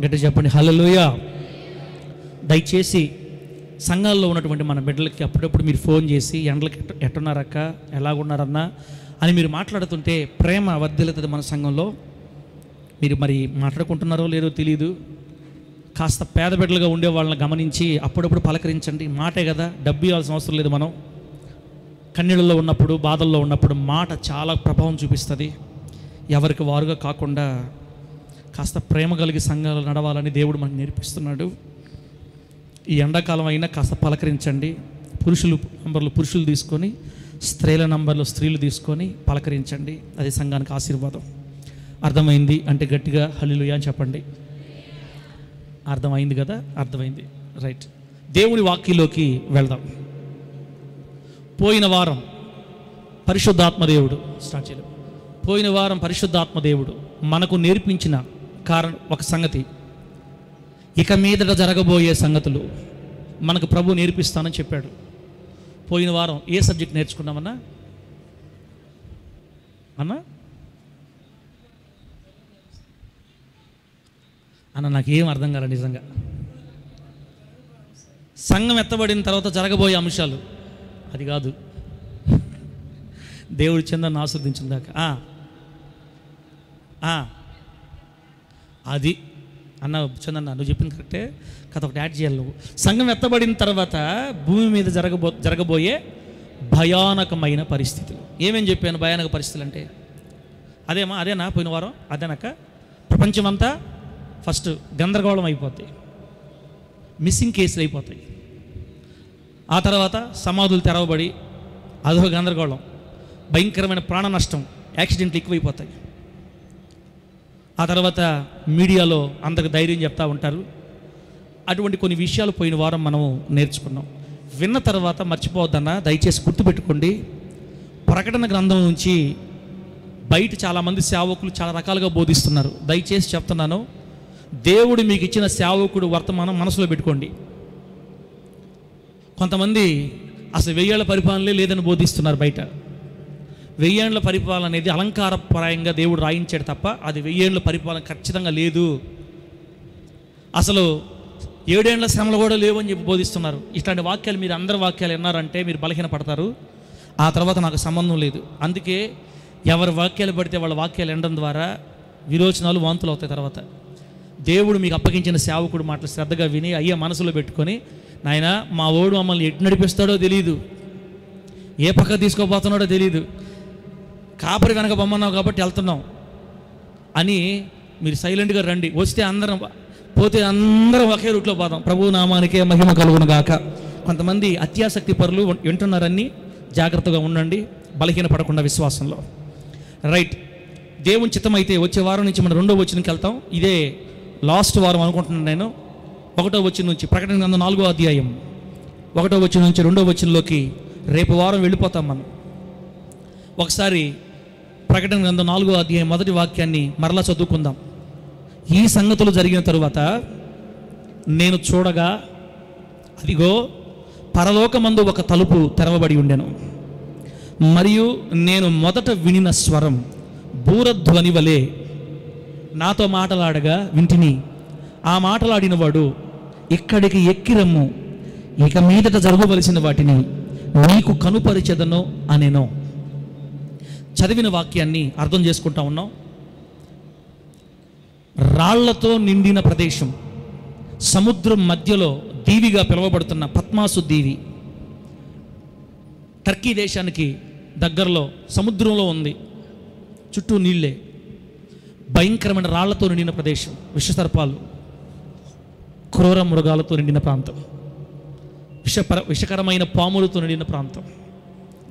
గట్టిగా చెప్పండి హల్లెలూయా. దయచేసి సంఘాల్లో ఉన్నటువంటి మన బిడ్డలకి అప్పుడప్పుడు మీరు ఫోన్ చేసి ఎండలకి ఎట్టున్నారక్క, ఎలాగున్నారన్నా అని మీరు మాట్లాడుతుంటే ప్రేమ వర్ధిల్లుతుంది మన సంఘంలో. మీరు మరి మాట్లాడుకుంటున్నారో లేదో తెలియదు. కాస్త పేద బిడ్డలుగా ఉండే వాళ్ళని గమనించి అప్పుడప్పుడు పలకరించండి. మాటే కదా, డబ్బు ఇవ్వాల్సిన అవసరం లేదు. మనం కన్నీళ్ళలో ఉన్నప్పుడు, బాధల్లో ఉన్నప్పుడు మాట చాలా ప్రభావం చూపిస్తుంది. ఎవరికి వారుగా కాకుండా కాస్త ప్రేమ కలిగి సంఘాలు నడవాలని దేవుడు మనకు నేర్పిస్తున్నాడు. ఈ ఎండాకాలం అయినా కాస్త పలకరించండి. పురుషులు నంబర్లు పురుషులు తీసుకొని, స్త్రీల నంబర్లు స్త్రీలు తీసుకొని పలకరించండి. అది సంఘానికి ఆశీర్వాదం. అర్థమైంది అంటే గట్టిగా హల్లెలూయా అని చెప్పండి. అర్థమైంది కదా? అర్థమైంది, రైట్. దేవుని వాక్యంలోకి వెళ్దాం. పోయిన వారం పరిశుద్ధాత్మదేవుడు స్టార్ట్ చేయలేదు. పోయిన వారం పరిశుద్ధాత్మదేవుడు మనకు నేర్పించిన ఒక సంగతి, ఇక మీదట జరగబోయే సంగతులు మనకు ప్రభు నేర్పిస్తానని చెప్పాడు. పోయిన వారం ఏ సబ్జెక్ట్ నేర్చుకున్నామన్నా? అన్న నాకేం అర్థం కాలేదు నిజంగా. సంఘం ఎత్తబడిన తర్వాత జరగబోయే అంశాలు అది కాదు, దేవుడి చందాన్ని ఆస్వాదించిన దాకా అది అన్న. చందన్న నువ్వు చెప్పింది కరెక్టే కదా, ఒకటి యాడ్ చేయాలి. నువ్వు సంఘం ఎత్తబడిన తర్వాత భూమి మీద జరగబోయే భయానకమైన పరిస్థితులు. ఏమేం చెప్పాను భయానక పరిస్థితులు అంటే? అదేనా పోయిన వారం? అదేనాక ప్రపంచమంతా ఫస్ట్ గందరగోళం అయిపోతాయి, మిస్సింగ్ కేసులు అయిపోతాయి. ఆ తర్వాత సమాధులు తెరవబడి అదొక గందరగోళం, భయంకరమైన ప్రాణ నష్టం, యాక్సిడెంట్లు ఎక్కువైపోతాయి. ఆ తర్వాత మీడియాలో అందరికి ధైర్యం చెప్తూ ఉంటారు. అటువంటి కొన్ని విషయాలు పోయిన వారం మనము నేర్చుకున్నాం. విన్న తర్వాత మర్చిపోవద్దన్న, దయచేసి గుర్తుపెట్టుకోండి. ప్రకటన గ్రంథం నుంచి బయట చాలామంది సేవకులు చాలా రకాలుగా బోధిస్తున్నారు. దయచేసి చెప్తున్నాను, దేవుడు మీకు ఇచ్చిన సేవకుడు వర్తమానం మనసులో పెట్టుకోండి. కొంతమంది అసలు 1000 ఏళ్ల పరిపాలనే లేదని బోధిస్తున్నారు బయట. 1000 ఏళ్ల పరిపాలన అనేది అలంకారప్రాయంగా దేవుడు రాయించాడు తప్ప అది 1000 ఏళ్ల పరిపాలన ఖచ్చితంగా లేదు. అసలు 7 ఏళ్ల శ్రమలు కూడా లేవు అని చెప్పి బోధిస్తున్నారు. ఇట్లాంటి వాక్యాలు మీరు అందరి వాక్యాలు విన్నారంటే మీరు బలహీన పడతారు. ఆ తర్వాత నాకు సంబంధం లేదు. అందుకే ఎవరి వాక్యాలు పడితే వాళ్ళ వాక్యాలు వినడం ద్వారా విరోచనాలు, వాంతులు అవుతాయి. తర్వాత దేవుడు మీకు అప్పగించిన సేవకుడు మాటలు శ్రద్ధగా విని అయ్యే మనసులో పెట్టుకొని, నాయన మా ఓడు మమ్మల్ని ఎటు నడిపిస్తాడో తెలియదు, ఏ పక్క తీసుకోబోతున్నాడో తెలియదు, కాపరి వెనక బొమ్మన్నావు కాబట్టి వెళ్తున్నాం అని మీరు సైలెంట్గా రండి. వస్తే అందరం, పోతే అందరం ఒకే రూట్లో పోదాం. ప్రభు నామానికే మహిమ కలుగును గాక. కొంతమంది అత్యాసక్తి పరులు వింటున్నారని జాగ్రత్తగా ఉండండి, బలహీన పడకుండా విశ్వాసంలో. రైట్. దేవుని చిత్తమైతే వచ్చే వారం నుంచి మనం 2వ వచనంకి వెళ్తాం. ఇదే లాస్ట్ వారం అనుకుంటున్నాను నేను. 1వ వచనం నుంచి ప్రకటన గ్రంథం 4వ అధ్యాయం 1వ వచనం నుంచి 2వ వచనంలోకి రేపు వారం వెళ్ళిపోతాం మనం. ఒకసారి ప్రకటన గ్రంథం 4వ అధ్యాయం 1వ వాక్యాన్ని మరలా చదువుకుందాం. ఈ సంగతులు జరిగిన తరువాత నేను చూడగా, అదిగో పరలోకమందు ఒక తలుపు తెరవబడి ఉండెను. మరియు నేను మొదట వినిన స్వరం బూరధ్వని వలె నాతో మాటలాడగా వింటిని. ఆ మాటలాడిన వాడు, ఇక్కడికి ఎక్కిరమ్ము, ఇక మీదట జరగవలసిన వాటిని నీకు కనుపరిచెదను అనేను. చదివిన వాక్యాన్ని అర్థం చేసుకుంటా ఉన్నాం. రాళ్లతో నిండిన ప్రదేశం, సముద్రం మధ్యలో దీవిగా పిలువబడుతున్న పద్మాసు దీవి, టర్కీ దేశానికి దగ్గరలో సముద్రంలో ఉంది. చుట్టూ నీళ్ళే, భయంకరమైన రాళ్లతో నిండిన ప్రదేశం, విషసర్పాలు, క్రూర మృగాలతో నిండిన ప్రాంతం, విషకరమైన పాములతో నిండిన ప్రాంతం.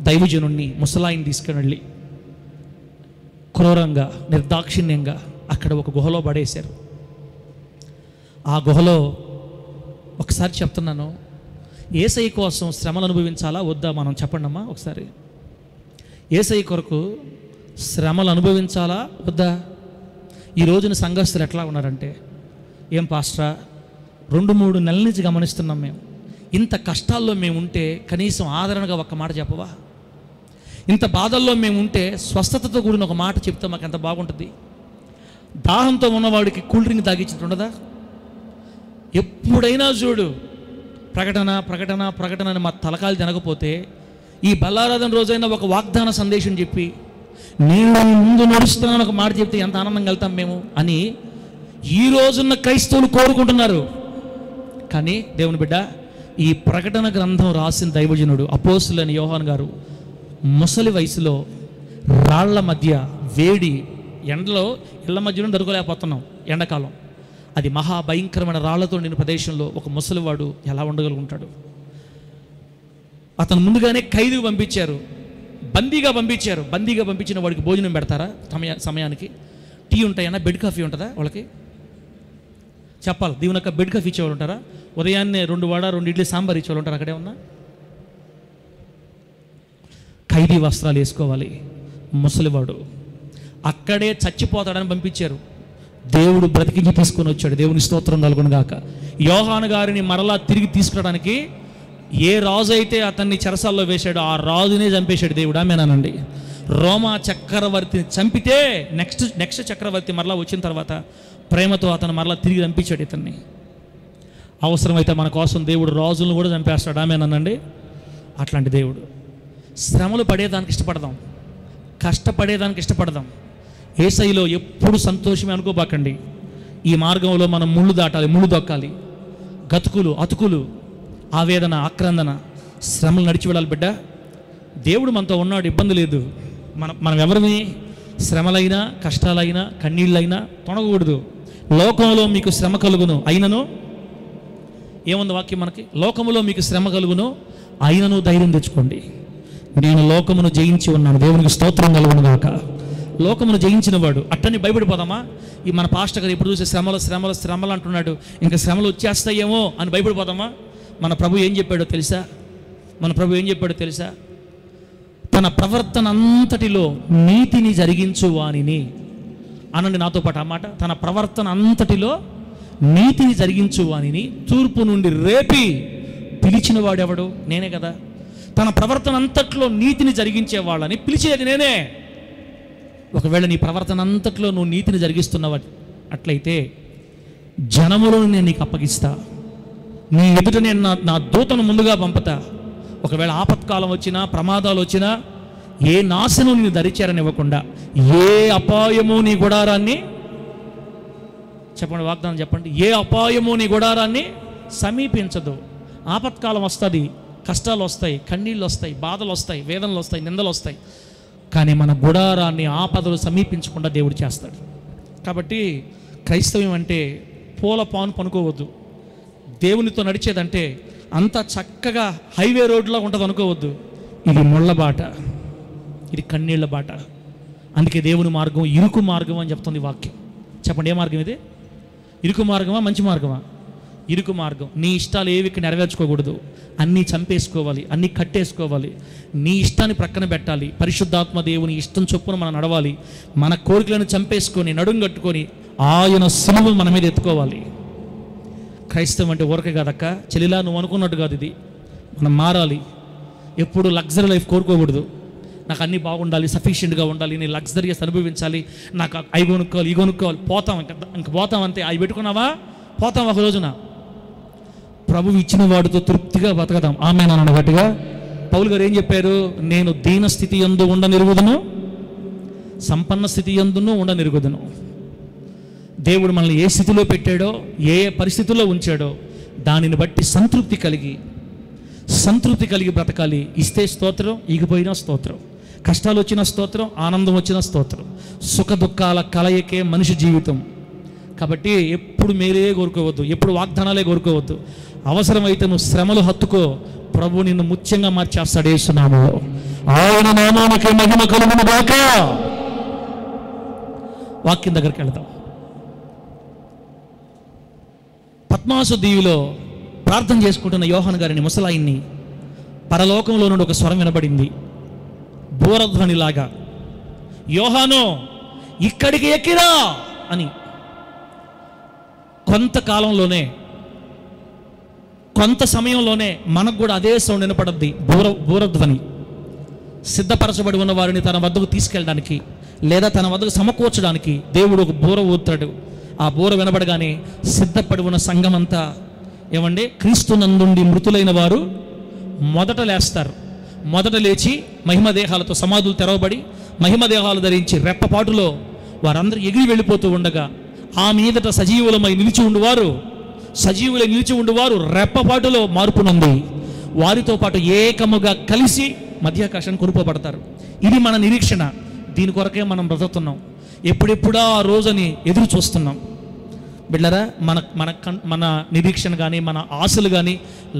దైవజనుణ్ణి ముసలాయిని తీసుకుని వెళ్ళి క్రూరంగా, నిర్దాక్షిణ్యంగా అక్కడ ఒక గుహలో పడేశారు. ఆ గుహలో ఒకసారి చెప్తున్నాను, యేసయ్య కోసం శ్రమలు అనుభవించాలా వద్దా మనం చెప్పండి అమ్మా ఒకసారి. యేసయ్య కొరకు శ్రమలు అనుభవించాలా వద్దా? ఈ రోజున సంఘస్థులు ఎట్లా ఉన్నారంటే, ఏం పాస్టరా 2-3 నెలల నుంచి గమనిస్తున్నాం మేము, ఇంత కష్టాల్లో మేము ఉంటే కనీసం ఆదరణగా ఒక్క మాట చెప్పవా? ఇంత బాధల్లో మేము ఉంటే స్వస్థతతో కూడిన ఒక మాట చెప్తే మాకు ఎంత బాగుంటుంది. దాహంతో ఉన్నవాడికి కూల్ డ్రింక్ తాగించినట్టు ఉండదా? ఎప్పుడైనా చూడు ప్రకటన ప్రకటన ప్రకటన అని మా తలకాలు తినకపోతే ఈ బల్లారాధన రోజైనా ఒక వాగ్దాన సందేశం చెప్పి నేను ముందు నడుస్తున్నాను ఒక మాట చెప్తే ఎంత ఆనందంగా వెళ్తాం మేము అని ఈ రోజున్న క్రైస్తవులు కోరుకుంటున్నారు. కానీ దేవుని బిడ్డ, ఈ ప్రకటన గ్రంథం రాసిన దైవజనుడు అపోస్తులైన యోహాను గారు ముసలి వయసులో రాళ్ల మధ్య వేడి ఎండలో ఇళ్ల మధ్యలో దొరకలేకపోతున్నాం, ఎండాకాలం, అది మహాభయంకరమైన రాళ్లతో నిన్న ప్రదేశంలో ఒక ముసలివాడు ఎలా ఉండగలుగుంటాడు? అతను ముందుగానే ఖైదుకు పంపించారు, బందీగా పంపించారు. బందీగా పంపించిన వాడికి భోజనం పెడతారా సమయానికి? టీ ఉంటాయన్నా? బెడ్ కాఫీ ఉంటుందా వాళ్ళకి? చెప్పాలి, దీవెనక బెడ్ కాఫీ ఇచ్చేవాళ్ళు ఉంటారా? ఉదయాన్నే 2 వడ 2 ఇడ్లీ సాంబార్ ఇచ్చేవాళ్ళు ఉంటారు అక్కడే ఉన్నా? ఖైదీ వస్త్రాలు వేసుకోవాలి ముసలివాడు. అక్కడే చచ్చిపోతాడని పంపించారు. దేవుడు బ్రతికించి తీసుకొని వచ్చాడు. దేవుని స్తోత్రం కలుగును గాక. యోహాను గారిని మరలా తిరిగి తీసుకురావడానికి ఏ రాజు అయితే అతన్ని చెరసాల్లో వేశాడో ఆ రాజునే చంపేశాడు దేవుడు. ఆమేనండి. రోమా చక్రవర్తిని చంపితే నెక్స్ట్ చక్రవర్తి మరలా వచ్చిన తర్వాత ప్రేమతో అతను మరలా తిరిగి చంపించాడు ఇతన్ని. అవసరమైతే మన కోసం దేవుడు రాజులను కూడా చంపేస్తాడు. ఆమేనండి. అట్లాంటి దేవుడు. శ్రమలు పడేదానికి ఇష్టపడదాం, కష్టపడేదానికి ఇష్టపడదాం. యేసయ్యలో ఎప్పుడు సంతోషమే అనుకోబాకండి. ఈ మార్గంలో మనం ముళ్ళు దాటాలి, ముళ్ళు దొక్కాలి, గతుకులు అతుకులు, ఆవేదన ఆక్రందన శ్రమలు నడిచి వెళ్ళాలి బిడ్డ. దేవుడు మనతో ఉన్నాడు, ఇబ్బంది లేదు. మనం ఎవరిని శ్రమలైనా కష్టాలైనా కన్నీళ్ళైనా తొనగకూడదు. లోకంలో మీకు శ్రమ కలుగును అయినను, ఏముంది వాక్యం మనకి? లోకములో మీకు శ్రమ కలుగును అయినను ధైర్యం తెచ్చుకోండి, నేను లోకమును జయించి ఉన్నాను. దేవునికి స్తోత్రం కలుగును గాక. లోకమును జయించిన వాడు. అట్టని భయపడిపోదామా? ఈ మన పాస్టర్ గారు ఎప్పుడు చూసే శ్రమలు శ్రమలు శ్రమలు అంటున్నాడు, ఇంకా శ్రమలు వచ్చేస్తాయేమో అని భయపడిపోదామా? మన ప్రభు ఏం చెప్పాడో తెలుసా? మన ప్రభు ఏం చెప్పాడో తెలుసా? తన ప్రవర్తన అంతటిలో నీతిని జరిగించు వానిని. అనండి నాతో పాటు ఆ మాట. తన ప్రవర్తన అంతటిలో నీతిని జరిగించు వానిని తూర్పు నుండి రేపి పిలిచిన వాడెవడు? నేనే కదా. తన ప్రవర్తన అంతట్లో నీతిని జరిగించే వాళ్ళని పిలిచేది నేనే. ఒకవేళ నీ ప్రవర్తన అంతట్లో నువ్వు నీతిని జరిగిస్తున్నావు అట్లయితే జనములను నేను నీకు అప్పగిస్తా. నీ ఎదుట నేను నా దూతను ముందుగా పంపుతా. ఒకవేళ ఆపత్కాలం వచ్చినా ప్రమాదాలు వచ్చినా ఏ నాశనం నేను దరిచేరని ఇవ్వకుండా, ఏ అపాయము నీ గుడారాన్ని, చెప్పండి వాగ్దానం చెప్పండి, ఏ అపాయము నీ గుడారాన్ని సమీపించదు. ఆపత్కాలం వస్తుంది, కష్టాలు వస్తాయి, కన్నీళ్ళు వస్తాయి, బాధలు వస్తాయి, వేదనలు వస్తాయి, నిందలు వస్తాయి. కానీ మన గుడారాన్ని ఆపదలు సమీపించకుండా దేవుడు చేస్తాడు. కాబట్టి క్రైస్తవ్యం అంటే పూల పాను పనుకోవద్దు. దేవునితో నడిచేదంటే అంత చక్కగా హైవే రోడ్లా ఉంటుంది అనుకోవద్దు. ఇది ముళ్ళ బాట, ఇది కన్నీళ్ల బాట. అందుకే దేవుని మార్గం ఇరుకు మార్గం అని చెప్తుంది వాక్యం. చెప్పండి, ఏ మార్గం ఇది? ఇరుకు మార్గమా మంచి మార్గమా? ఇరుకు మార్గం. నీ ఇష్టాలు ఏవి నెరవేర్చుకోకూడదు, అన్నీ చంపేసుకోవాలి, అన్నీ కట్టేసుకోవాలి, నీ ఇష్టాన్ని ప్రక్కన పెట్టాలి. పరిశుద్ధాత్మ దేవుని ఇష్టం చొప్పున మనం నడవాలి. మన కోరికలను చంపేసుకొని నడుం కట్టుకొని ఆయన సిలువ మన మీద ఎత్తుకోవాలి. క్రైస్తవం అంటే ఊరకే కాదక్క, చెల్లిలా నువ్వు అనుకున్నట్టు కాదు. ఇది మనం మారాలి. ఎప్పుడు లగ్జరీ లైఫ్ కోరుకోకూడదు. నాకు అన్నీ బాగుండాలి, సఫిషియెంట్గా ఉండాలి, నేను లగ్జరీస్ అనుభవించాలి, నాకు అవి కొనుక్కోవాలి, ఇవి కొనుక్కోవాలి. పోతాం, ఇంక పోతాం అంతే. అవి పెట్టుకున్నావా పోతాం. ఒక రోజున ప్రభువు ఇచ్చిన వాడితో తృప్తిగా బతకదాం. ఆమేన్ గట్టిగా. పౌలు గారు ఏం చెప్పారు? నేను దీన స్థితి యందు ఉండనిరుగుదును, సంపన్న స్థితి యందును ఉండనిరుగుదును. దేవుడు మనల్ని ఏ స్థితిలో పెట్టాడో, ఏ పరిస్థితుల్లో ఉంచాడో దానిని బట్టి సంతృప్తి కలిగి బ్రతకాలి. ఇస్తే స్తోత్రం, ఇగిపోయినా స్తోత్రం, కష్టాలు వచ్చిన స్తోత్రం, ఆనందం వచ్చిన స్తోత్రం. సుఖ దుఃఖాల కలయికే మనిషి జీవితం. కాబట్టి ఎప్పుడు మేలే కోరుకోవద్దు, ఎప్పుడు వాగ్దానాలే కోరుకోవద్దు. అవసరమైతే నువ్వు శ్రమలు హత్తుకో, ప్రభు నిన్ను ముత్యంగా మార్చేస్తాడు యేసు నామములో. ఆయన నామానికి మహిమ కలుగును గాక. వాక్యం దగ్గరికి వెళ్దాం. పద్మాసు దీవిలో ప్రార్థన చేసుకుంటున్న యోహాను గారిని, ముసలాయిన్ని, పరలోకంలో నుండి ఒక స్వరం వినబడింది, బూరధ్వనిలాగా, యోహాను ఇక్కడికి ఎక్కిరా అని. కొంత సమయంలోనే మనకు కూడా అదే సౌండ్ వినపడద్ది, బూరధ్వని. సిద్ధపరచబడి ఉన్న వారిని తన వద్దకు తీసుకెళ్ళడానికి లేదా తన వద్దకు సమకూర్చడానికి దేవుడు ఒక బూర ఊతాడు. ఆ బూర వినబడగానే సిద్ధపడి ఉన్న సంఘం అంతా ఏమండి, క్రీస్తు నందుండి మృతులైన వారు మొదట లేస్తారు. మొదట లేచి మహిమ దేహాలతో సమాధులు తెరవబడి మహిమ దేహాలు ధరించి రెప్పపాటులో వారందరూ ఎగిరి వెళ్ళిపోతూ ఉండగా ఆ మీదట సజీవులై నిలిచి ఉండువారు రెప్పపాటులో మార్పునుంది వారితో పాటు ఏకముగా కలిసి మధ్యాకాశాన్ని కొనుపబడతారు. ఇది మన నిరీక్షణ. దీని కొరకే మనం బ్రతుకుతున్నాం. ఎప్పుడెప్పుడా ఆ రోజుని ఎదురు చూస్తున్నాం. బిడ్డరా, మన నిరీక్షణ కానీ మన ఆశలు కానీ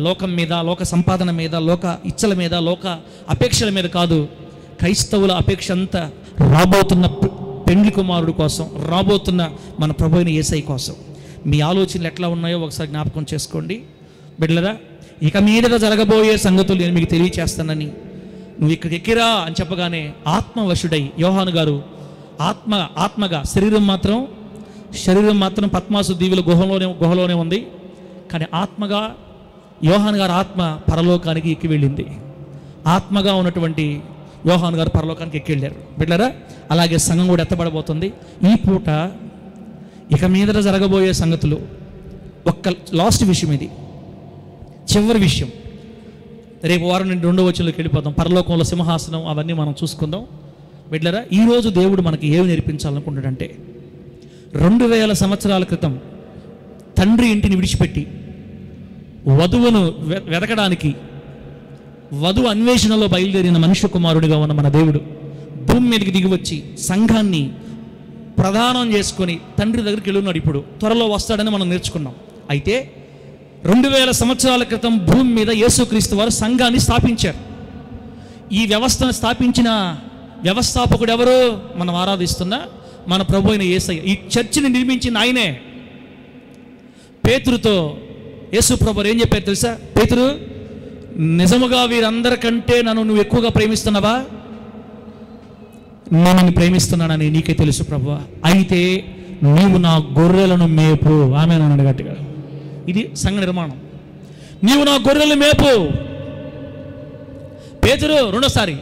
లోకం మీద, లోక సంపాదన మీద, లోక ఇచ్చల మీద, లోక అపేక్షల మీద కాదు. క్రైస్తవుల అపేక్ష అంతా రాబోతున్న పెండ్లి కుమారుడు కోసం, రాబోతున్న మన ప్రభు అయిన యేసయ్య కోసం. మీ ఆలోచనలు ఎట్లా ఉన్నాయో ఒకసారి జ్ఞాపకం చేసుకోండి. బిడ్డరా, ఇక మీదట జరగబోయే సంగతులు నేను మీకు తెలియచేస్తానని నువ్వు ఇక్కడికి ఎక్కిరా అని చెప్పగానే ఆత్మవశుడై యోహాను గారు ఆత్మగా శరీరం మాత్రం పద్మాసు దీవుల గుహలోనే ఉంది. కానీ ఆత్మగా యోహాను గారు ఆత్మ పరలోకానికి ఎక్కి వెళ్ళింది. ఆత్మగా ఉన్నటువంటి యోహాను గారు పరలోకానికి ఎక్కి వెళ్ళారు. బిడ్డరా, అలాగే సంఘం కూడా ఎత్తబడబోతుంది. ఈ పూట ఇక మీదట జరగబోయే సంగతులు ఒక్క లాస్ట్ విషయం, ఇది చివరి విషయం. రేపు వారం నుండి 2వ వచనంలోకి వెళ్ళిపోతాం. పరలోకంలో సింహాసనం అవన్నీ మనం చూసుకుందాం. బిడ్డరా, ఈరోజు దేవుడు మనకి ఏమి నేర్పించాలనుకుంటాడంటే 2000 సంవత్సరాల క్రితం తండ్రి ఇంటిని విడిచిపెట్టి వధువును వెతకడానికి వధువు అన్వేషణలో బయలుదేరిన మనుష్య కుమారుడిగా ఉన్న మన దేవుడు భూమి మీదకి దిగివచ్చి సంఘాన్ని ప్రదానం చేసుకొని తండ్రి దగ్గరికి వెళ్ళున్నాడు. ఇప్పుడు త్వరలో వస్తాడని మనం నేర్చుకున్నాం. అయితే 2000 సంవత్సరాల క్రితం భూమి మీద యేసుక్రీస్తు వారు సంఘాన్ని స్థాపించారు. ఈ వ్యవస్థను స్థాపించిన వ్యవస్థాపకుడు ఎవరు? మనం ఆరాధిస్తున్న మన ప్రభు అయిన యేసయ్య. ఈ చర్చిని నిర్మించిన ఆయనే. పేతురుతో యేసు ప్రభు ఏం చెప్పారు తెలుసా? పేతురు, నిజముగా వీరందరికంటే నన్ను నువ్వు ఎక్కువగా ప్రేమిస్తున్నావా? నేను నిన్ను ప్రేమిస్తున్నానని నీకే తెలుసు ప్రభువా. అయితే నీవు నా గొర్రెలను మేపు. ఆమేనన్నాడు గట్టిగా. ఇది సంఘ నిర్మాణం. నీవు నా గొర్రెలు మేపు. పేతురు రెండోసారి,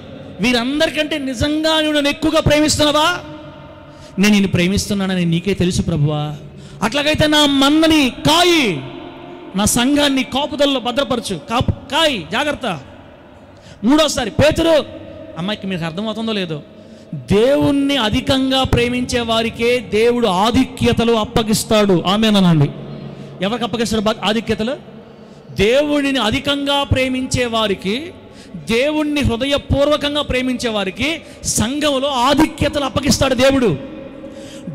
వీరందరికంటే నిజంగా నువ్వు నన్ను ఎక్కువగా ప్రేమిస్తున్నావా? నేను నిన్ను ప్రేమిస్తున్నానని నీకే తెలుసు ప్రభువా. అట్లాగైతే నా మన్నని కాయి, నా సంఘాన్ని కాపుదల్లో భద్రపరచు, కాయి, జాగ్రత్త. మూడోసారి, పేతురు, అమ్మాయికి మీకు అర్థమవుతుందో లేదో, దేవుణ్ణి అధికంగా ప్రేమించే వారికే దేవుడు ఆధిక్యతలు అప్పగిస్తాడు. ఆమేనండి. ఎవరికి అప్పగిస్తాడు ఆధిక్యతలు? దేవుడిని అధికంగా ప్రేమించే వారికి, దేవుణ్ణి హృదయపూర్వకంగా ప్రేమించే వారికి సంఘంలో ఆధిక్యతలు అప్పగిస్తాడు దేవుడు.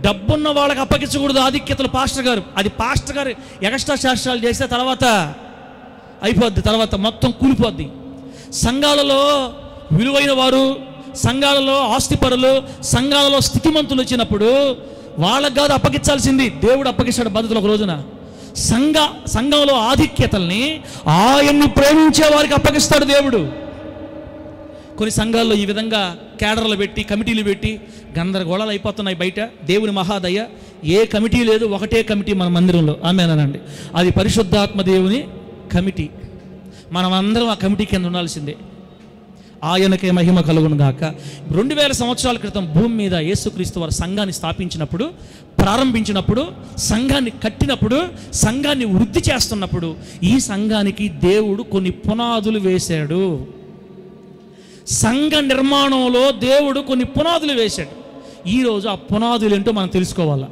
డబ్బున్న వాళ్ళకి అప్పగించకూడదు ఆధిక్యతలు. పాస్టర్ గారు, అది పాస్టర్ గారు ఎక్స్ట్రా శాస్త్రాలు చేస్తే తర్వాత అయిపోద్ది, తర్వాత మొత్తం కూలిపోద్ది. సంఘాలలో విలువైన వారు, సంఘాలలో ఆస్తిపరులు, సంఘాలలో స్థితిమంతులు వచ్చినప్పుడు వాళ్ళకు కాదు అప్పగించాల్సింది, దేవుడు అప్పగిస్తాడు బాధ్యతలు. ఒక రోజున సంఘంలో ఆధిక్యతల్ని ఆయన్ని ప్రేమించే వారికి అప్పగిస్తాడు దేవుడు. కొన్ని సంఘాల్లో ఈ విధంగా కేడర్లు పెట్టి, కమిటీలు పెట్టి గందరగోళాలు అయిపోతున్నాయి బయట. దేవుని మహాదయ, ఏ కమిటీ లేదు, ఒకటే కమిటీ మన మందిరంలో. ఆమేనండి. అది పరిశుద్ధాత్మ దేవుని కమిటీ. మనం అందరం ఆ కమిటీ కింద ఉండాల్సిందే. ఆయనకే మహిమ కలుగును గాక. 2000 సంవత్సరాల క్రితం భూమి మీద యేసుక్రీస్తు వారు సంఘాన్ని స్థాపించినప్పుడు, ప్రారంభించినప్పుడు, సంఘాన్ని కట్టినప్పుడు, సంఘాన్ని వృద్ధి చేస్తున్నప్పుడు ఈ సంఘానికి దేవుడు కొన్ని పునాదులు వేశాడు. సంఘ నిర్మాణంలో దేవుడు కొన్ని పునాదులు వేశాడు. ఈరోజు ఆ పునాదులు ఏంటో మనం తెలుసుకోవాలా.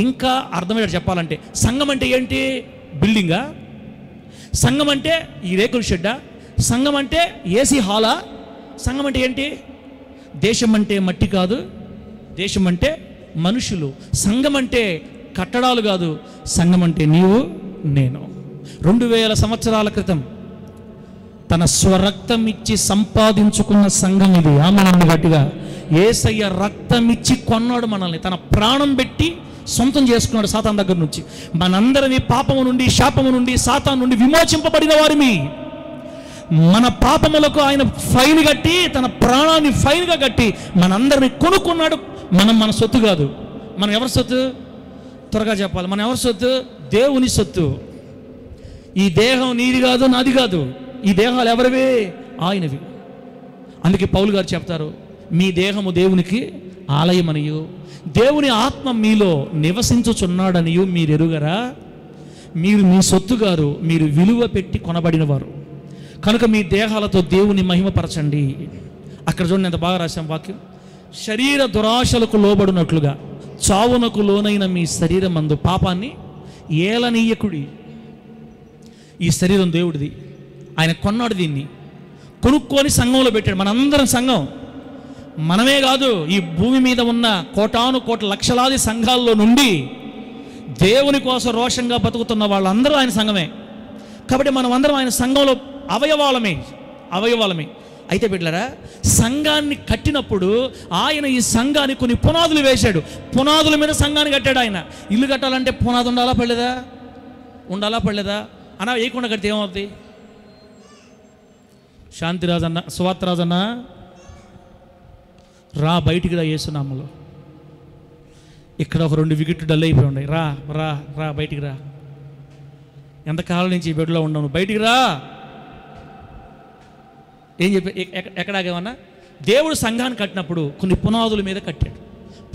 ఇంకా అర్థమయ్యేది చెప్పాలంటే, సంఘం అంటే ఏంటి? బిల్డింగా? సంఘం అంటే ఈ రేకుల షెడ్డా? సంఘం అంటే ఏసీ హాలా? సంఘం అంటే ఏంటి? దేశం అంటే మట్టి కాదు, దేశం అంటే మనుషులు. సంఘం అంటే కట్టడాలు కాదు, సంఘం అంటే నీవు నేను. 2000 సంవత్సరాల క్రితం తన స్వరక్తం ఇచ్చి సంపాదించుకున్న సంఘం ఇది. ఆమేనండి గట్టిగా. యేసయ్య రక్తం ఇచ్చి కొన్నాడు మనల్ని, తన ప్రాణం పెట్టి సొంతం చేసుకున్నాడు సాతాను దగ్గర నుంచి. మనందరినీ పాపము నుండి, శాపము నుండి, సాతాను నుండి విమోచింపబడిన వారిని. మన పాపములకు ఆయన ఫైన్ కట్టి, తన ప్రాణాన్ని ఫైన్గా కట్టి మనందరినీ కొనుక్కున్నాడు. మనం మన సొత్తు కాదు. మనం ఎవరి సొత్తు? త్వరగా చెప్పాలి. మనం ఎవరి సొత్తు? దేవుని సొత్తు. ఈ దేహం నీది కాదు, నాది కాదు. ఈ దేహాలు ఎవరివి? ఆయనవి. అందుకే పౌలు గారు చెప్తారు, మీ దేహము దేవునికి ఆలయమనియు దేవుని ఆత్మ మీలో నివసించుచున్నాడనియు మీరు ఎరుగరా? మీరు మీ సొత్తుగారు, మీరు విలువ పెట్టి కొనబడిన వారు కనుక మీ దేహాలతో దేవుని మహిమపరచండి. అక్కడ చూడండి ఎంత బాగా రాశాం వాక్యం. శరీర దురాశలకు లోబడినట్లుగా చావునకు లోనైన మీ శరీరం మందు పాపాన్ని ఏలనీయకుడి. ఈ శరీరం దేవుడిది, ఆయన కొన్నాడు, దీన్ని కొనుక్కొని సంఘంలో పెట్టాడు. మనందరం సంఘం, మనమే కాదు, ఈ భూమి మీద ఉన్న కోటాను కోట్ల లక్షలాది సంఘాల్లో నుండి దేవుని కోసం రోషంగా బతుకుతున్న వాళ్ళందరూ ఆయన సంఘమే. కాబట్టి మనం అందరం ఆయన సంఘంలో అవయవాలమే. అయితే బిడ్డలారా, సంఘాన్ని కట్టినప్పుడు ఆయన ఈ సంఘానికి కొన్ని పునాదులు వేశాడు. పునాదుల మీద సంఘాన్ని కట్టాడు ఆయన. ఇల్లు కట్టాలంటే పునాది ఉండాలా పడలేదా అన్నా? వేయకుండా కడితే ఏమవుతుంది? శాంతిరాజన్న, సువార్తరాజన్న, రా బయటికి రా, యేసునామములో. ఇక్కడ ఒక 2 వికెట్లు డల్ అయిపోయి ఉన్నాయి. రా రా రా బయటికి రా. ఎంతకాలం నుంచి ఈ బెడ్లో ఉన్నావు, బయటికి రా. ఏం చెప్పి ఎక్కడాగేమన్నా? దేవుడు సంఘాన్ని కట్టినప్పుడు కొన్ని పునాదుల మీద కట్టాడు.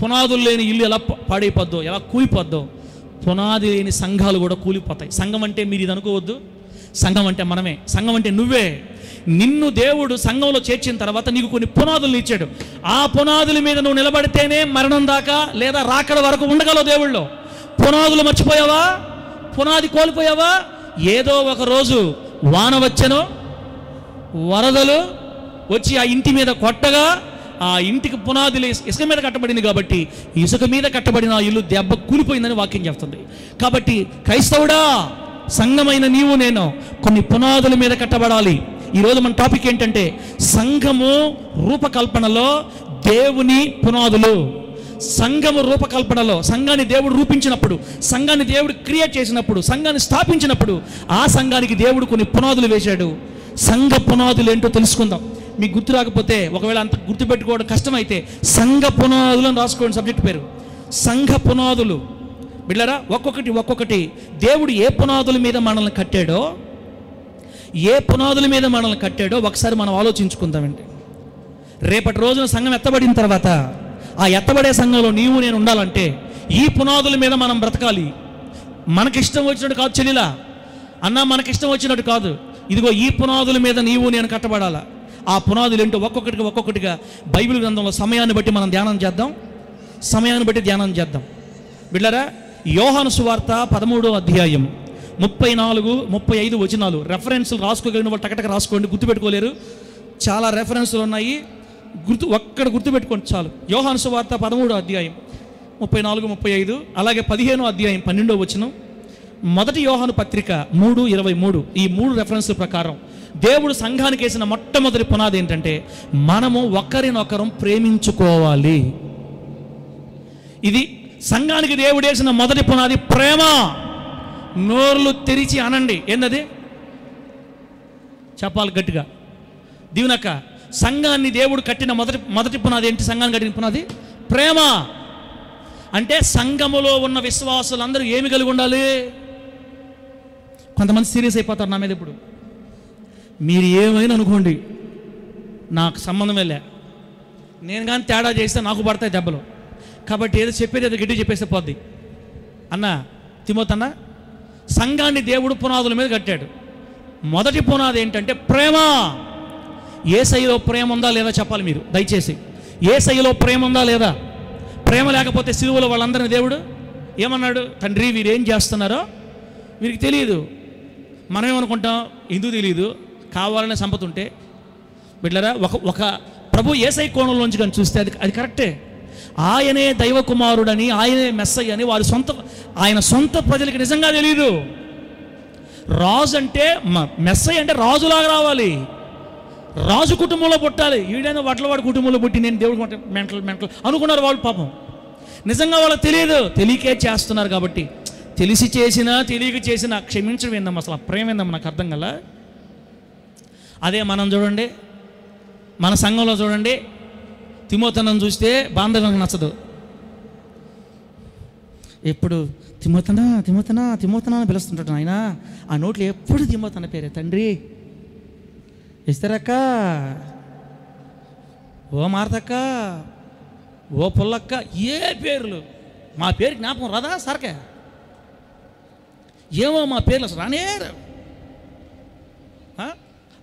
పునాదులు లేని ఇల్లు ఎలా పాడైపోద్దో, ఎలా కూలిపోద్దో, పునాది లేని సంఘాలు కూడా కూలిపోతాయి. సంఘం అంటే మీరు ఇది అనుకోవద్దు, సంఘం అంటే మనమే, సంఘం అంటే నువ్వే. నిన్ను దేవుడు సంఘంలో చేర్చిన తర్వాత నీకు కొన్ని పునాదులు ఇచ్చాడు. ఆ పునాదుల మీద నువ్వు నిలబడితేనే మరణం దాకా లేదా రాకడ వరకు ఉండగలవు దేవుళ్ళో. పునాదులు మర్చిపోయావా? పునాది కోల్పోయావా? ఏదో ఒక రోజు వాన వచ్చెను, వరదలు వచ్చి ఆ ఇంటి మీద కొట్టగా ఆ ఇంటికి పునాదులు ఇసుక మీద కట్టబడింది. కాబట్టి ఇసుక మీద కట్టబడిన ఆ ఇల్లు దెబ్బ కూలిపోయిందని వాక్యం చెప్తుంది. కాబట్టి క్రైస్తవుడా, సంఘమైన నీవు నేను కొన్ని పునాదుల మీద కట్టబడాలి. ఈరోజు మన టాపిక్ ఏంటంటే సంఘము రూపకల్పనలో దేవుని పునాదులు. సంఘము రూపకల్పనలో సంఘాన్ని దేవుడు రూపించినప్పుడు, సంఘాన్ని దేవుడు క్రియేట్ చేసినప్పుడు, సంఘాన్ని స్థాపించినప్పుడు ఆ సంఘానికి దేవుడు కొన్ని పునాదులు వేశాడు. సంఘ పునాదులు ఏంటో తెలుసుకుందాం. మీకు గుర్తు రాకపోతే, ఒకవేళ అంత గుర్తుపెట్టుకోవడం కష్టమైతే సంఘ పునాదులు అని రాసుకోండి. సబ్జెక్ట్ పేరు సంఘ పునాదులు. బిడ్డలారా, ఒక్కొక్కటి దేవుడు ఏ పునాదుల మీద మనల్ని కట్టాడో ఒకసారి మనం ఆలోచించుకుందామండి. రేపటి రోజున సంఘం ఎత్తబడిన తర్వాత ఆ ఎత్తబడే సంఘంలో నీవు నేను ఉండాలంటే ఈ పునాదుల మీద మనం బ్రతకాలి. మనకిష్టం వచ్చినట్టు కాదు చెల్లిలా అన్న, మనకిష్టం వచ్చినట్టు కాదు. ఇదిగో ఈ పునాదుల మీద నీవు నేను కట్టబడాలా. ఆ పునాదులు ఏంటో ఒక్కొక్కటిగా బైబిల్ గ్రంథంలో సమయాన్ని బట్టి మనం ధ్యానం చేద్దాం. బిడ్డలారా, యోహాను సువార్త 13వ అధ్యాయం 34-35 వచనాలు. రెఫరెన్స్లు రాసుకోగలిగిన వాళ్ళు టకటక రాసుకోండి, గుర్తుపెట్టుకోలేరు, చాలా రెఫరెన్స్లు ఉన్నాయి. గుర్తుపెట్టుకోండి చాలు. యోహాను సువార్త 13వ అధ్యాయం 34-35, అలాగే 15వ అధ్యాయం 12వ వచనం, మొదటి యోహాను పత్రిక 3:23. ఈ 3 రెఫరెన్స్ల ప్రకారం దేవుడు సంఘానికి వేసిన మొట్టమొదటి పునాది ఏంటంటే మనము ఒకరినొకరం ప్రేమించుకోవాలి. ఇది సంఘానికి దేవుడు వేసిన మొదటి పునాది, ప్రేమ. నోర్లు తెరిచి అనండి, ఏంటది? చెప్పాలి గట్టిగా. దీవెనక్క, సంఘాన్ని దేవుడు కట్టిన మొదటి పునాది ఏంటి? సంఘాన్ని కట్టిన పునాది ప్రేమ. అంటే సంఘములో ఉన్న విశ్వాసులందరూ ఏమి కలిగి ఉండాలి? కొంతమంది సీరియస్ అయిపోతారు నా మీద. ఇప్పుడు మీరు ఏమైనా అనుకోండి, నాకు సంబంధమే లే, నేను కానీ తేడా చేస్తే నాకు పడతాయి దెబ్బలు. కాబట్టి ఏదో చెప్పేది ఏదో గట్టి చెప్పేస్తే పోద్ది. అన్న తిమోతన్న, సంఘాన్ని దేవుడు పునాదుల మీద కట్టాడు. మొదటి పునాది ఏంటంటే ప్రేమ. యేసయ్యలో ప్రేమ ఉందా లేదా చెప్పాలి మీరు దయచేసి. యేసయ్యలో ప్రేమ ఉందా లేదా? ప్రేమ లేకపోతే సిలువలో వాళ్ళందరినీ దేవుడు ఏమన్నాడు? తండ్రి, వీరేం చేస్తున్నారో వీరికి తెలియదు. మనం ఏమనుకుంటాం? ఎందుకు తెలియదు? కావాలనే సంపద ఉంటే. బిడ్డలారా, ఒక ప్రభు యేసయ్య కోణంలోంచి కానీ చూస్తే అది కరెక్టే. ఆయనే దైవ కుమారుడని, ఆయనే మెస్సయ్య అని ఆయన సొంత ప్రజలకి నిజంగా తెలియదు. రాజు అంటే మెస్సయ్య అంటే రాజులాగా రావాలి, రాజు కుటుంబంలో పుట్టాలి. ఈడైనా వడ్లవాడి కుటుంబంలో పుట్టి నేను దేవుడు మెంటల్ అనుకున్నారు వాళ్ళు. పాపం నిజంగా వాళ్ళకి తెలియదు, తెలియకే చేస్తున్నారు. కాబట్టి తెలిసి చేసినా తెలియక చేసినా క్షమించడం ఏందమ్మా? అసలు ప్రేమ ఏందమ్మా? నాకు అర్థం కల. అదే మనం చూడండి, మన సంఘంలో చూడండి, తిమోతనం చూస్తే బాంధవ్యం నచ్చదు. ఎప్పుడు తిమోతనా అని పిలుస్తుంటాడు ఆయన. ఆ నోట్లో ఎప్పుడు తిమోతన పేరే. తండ్రి, ఇస్తారక్క, ఓ మారతక్క, ఓ పుల్లక్క, ఏ పేర్లు? మా పేరు జ్ఞాపకం రాదా సరకే? ఏమో మా పేర్లు అసలు రానే రావు.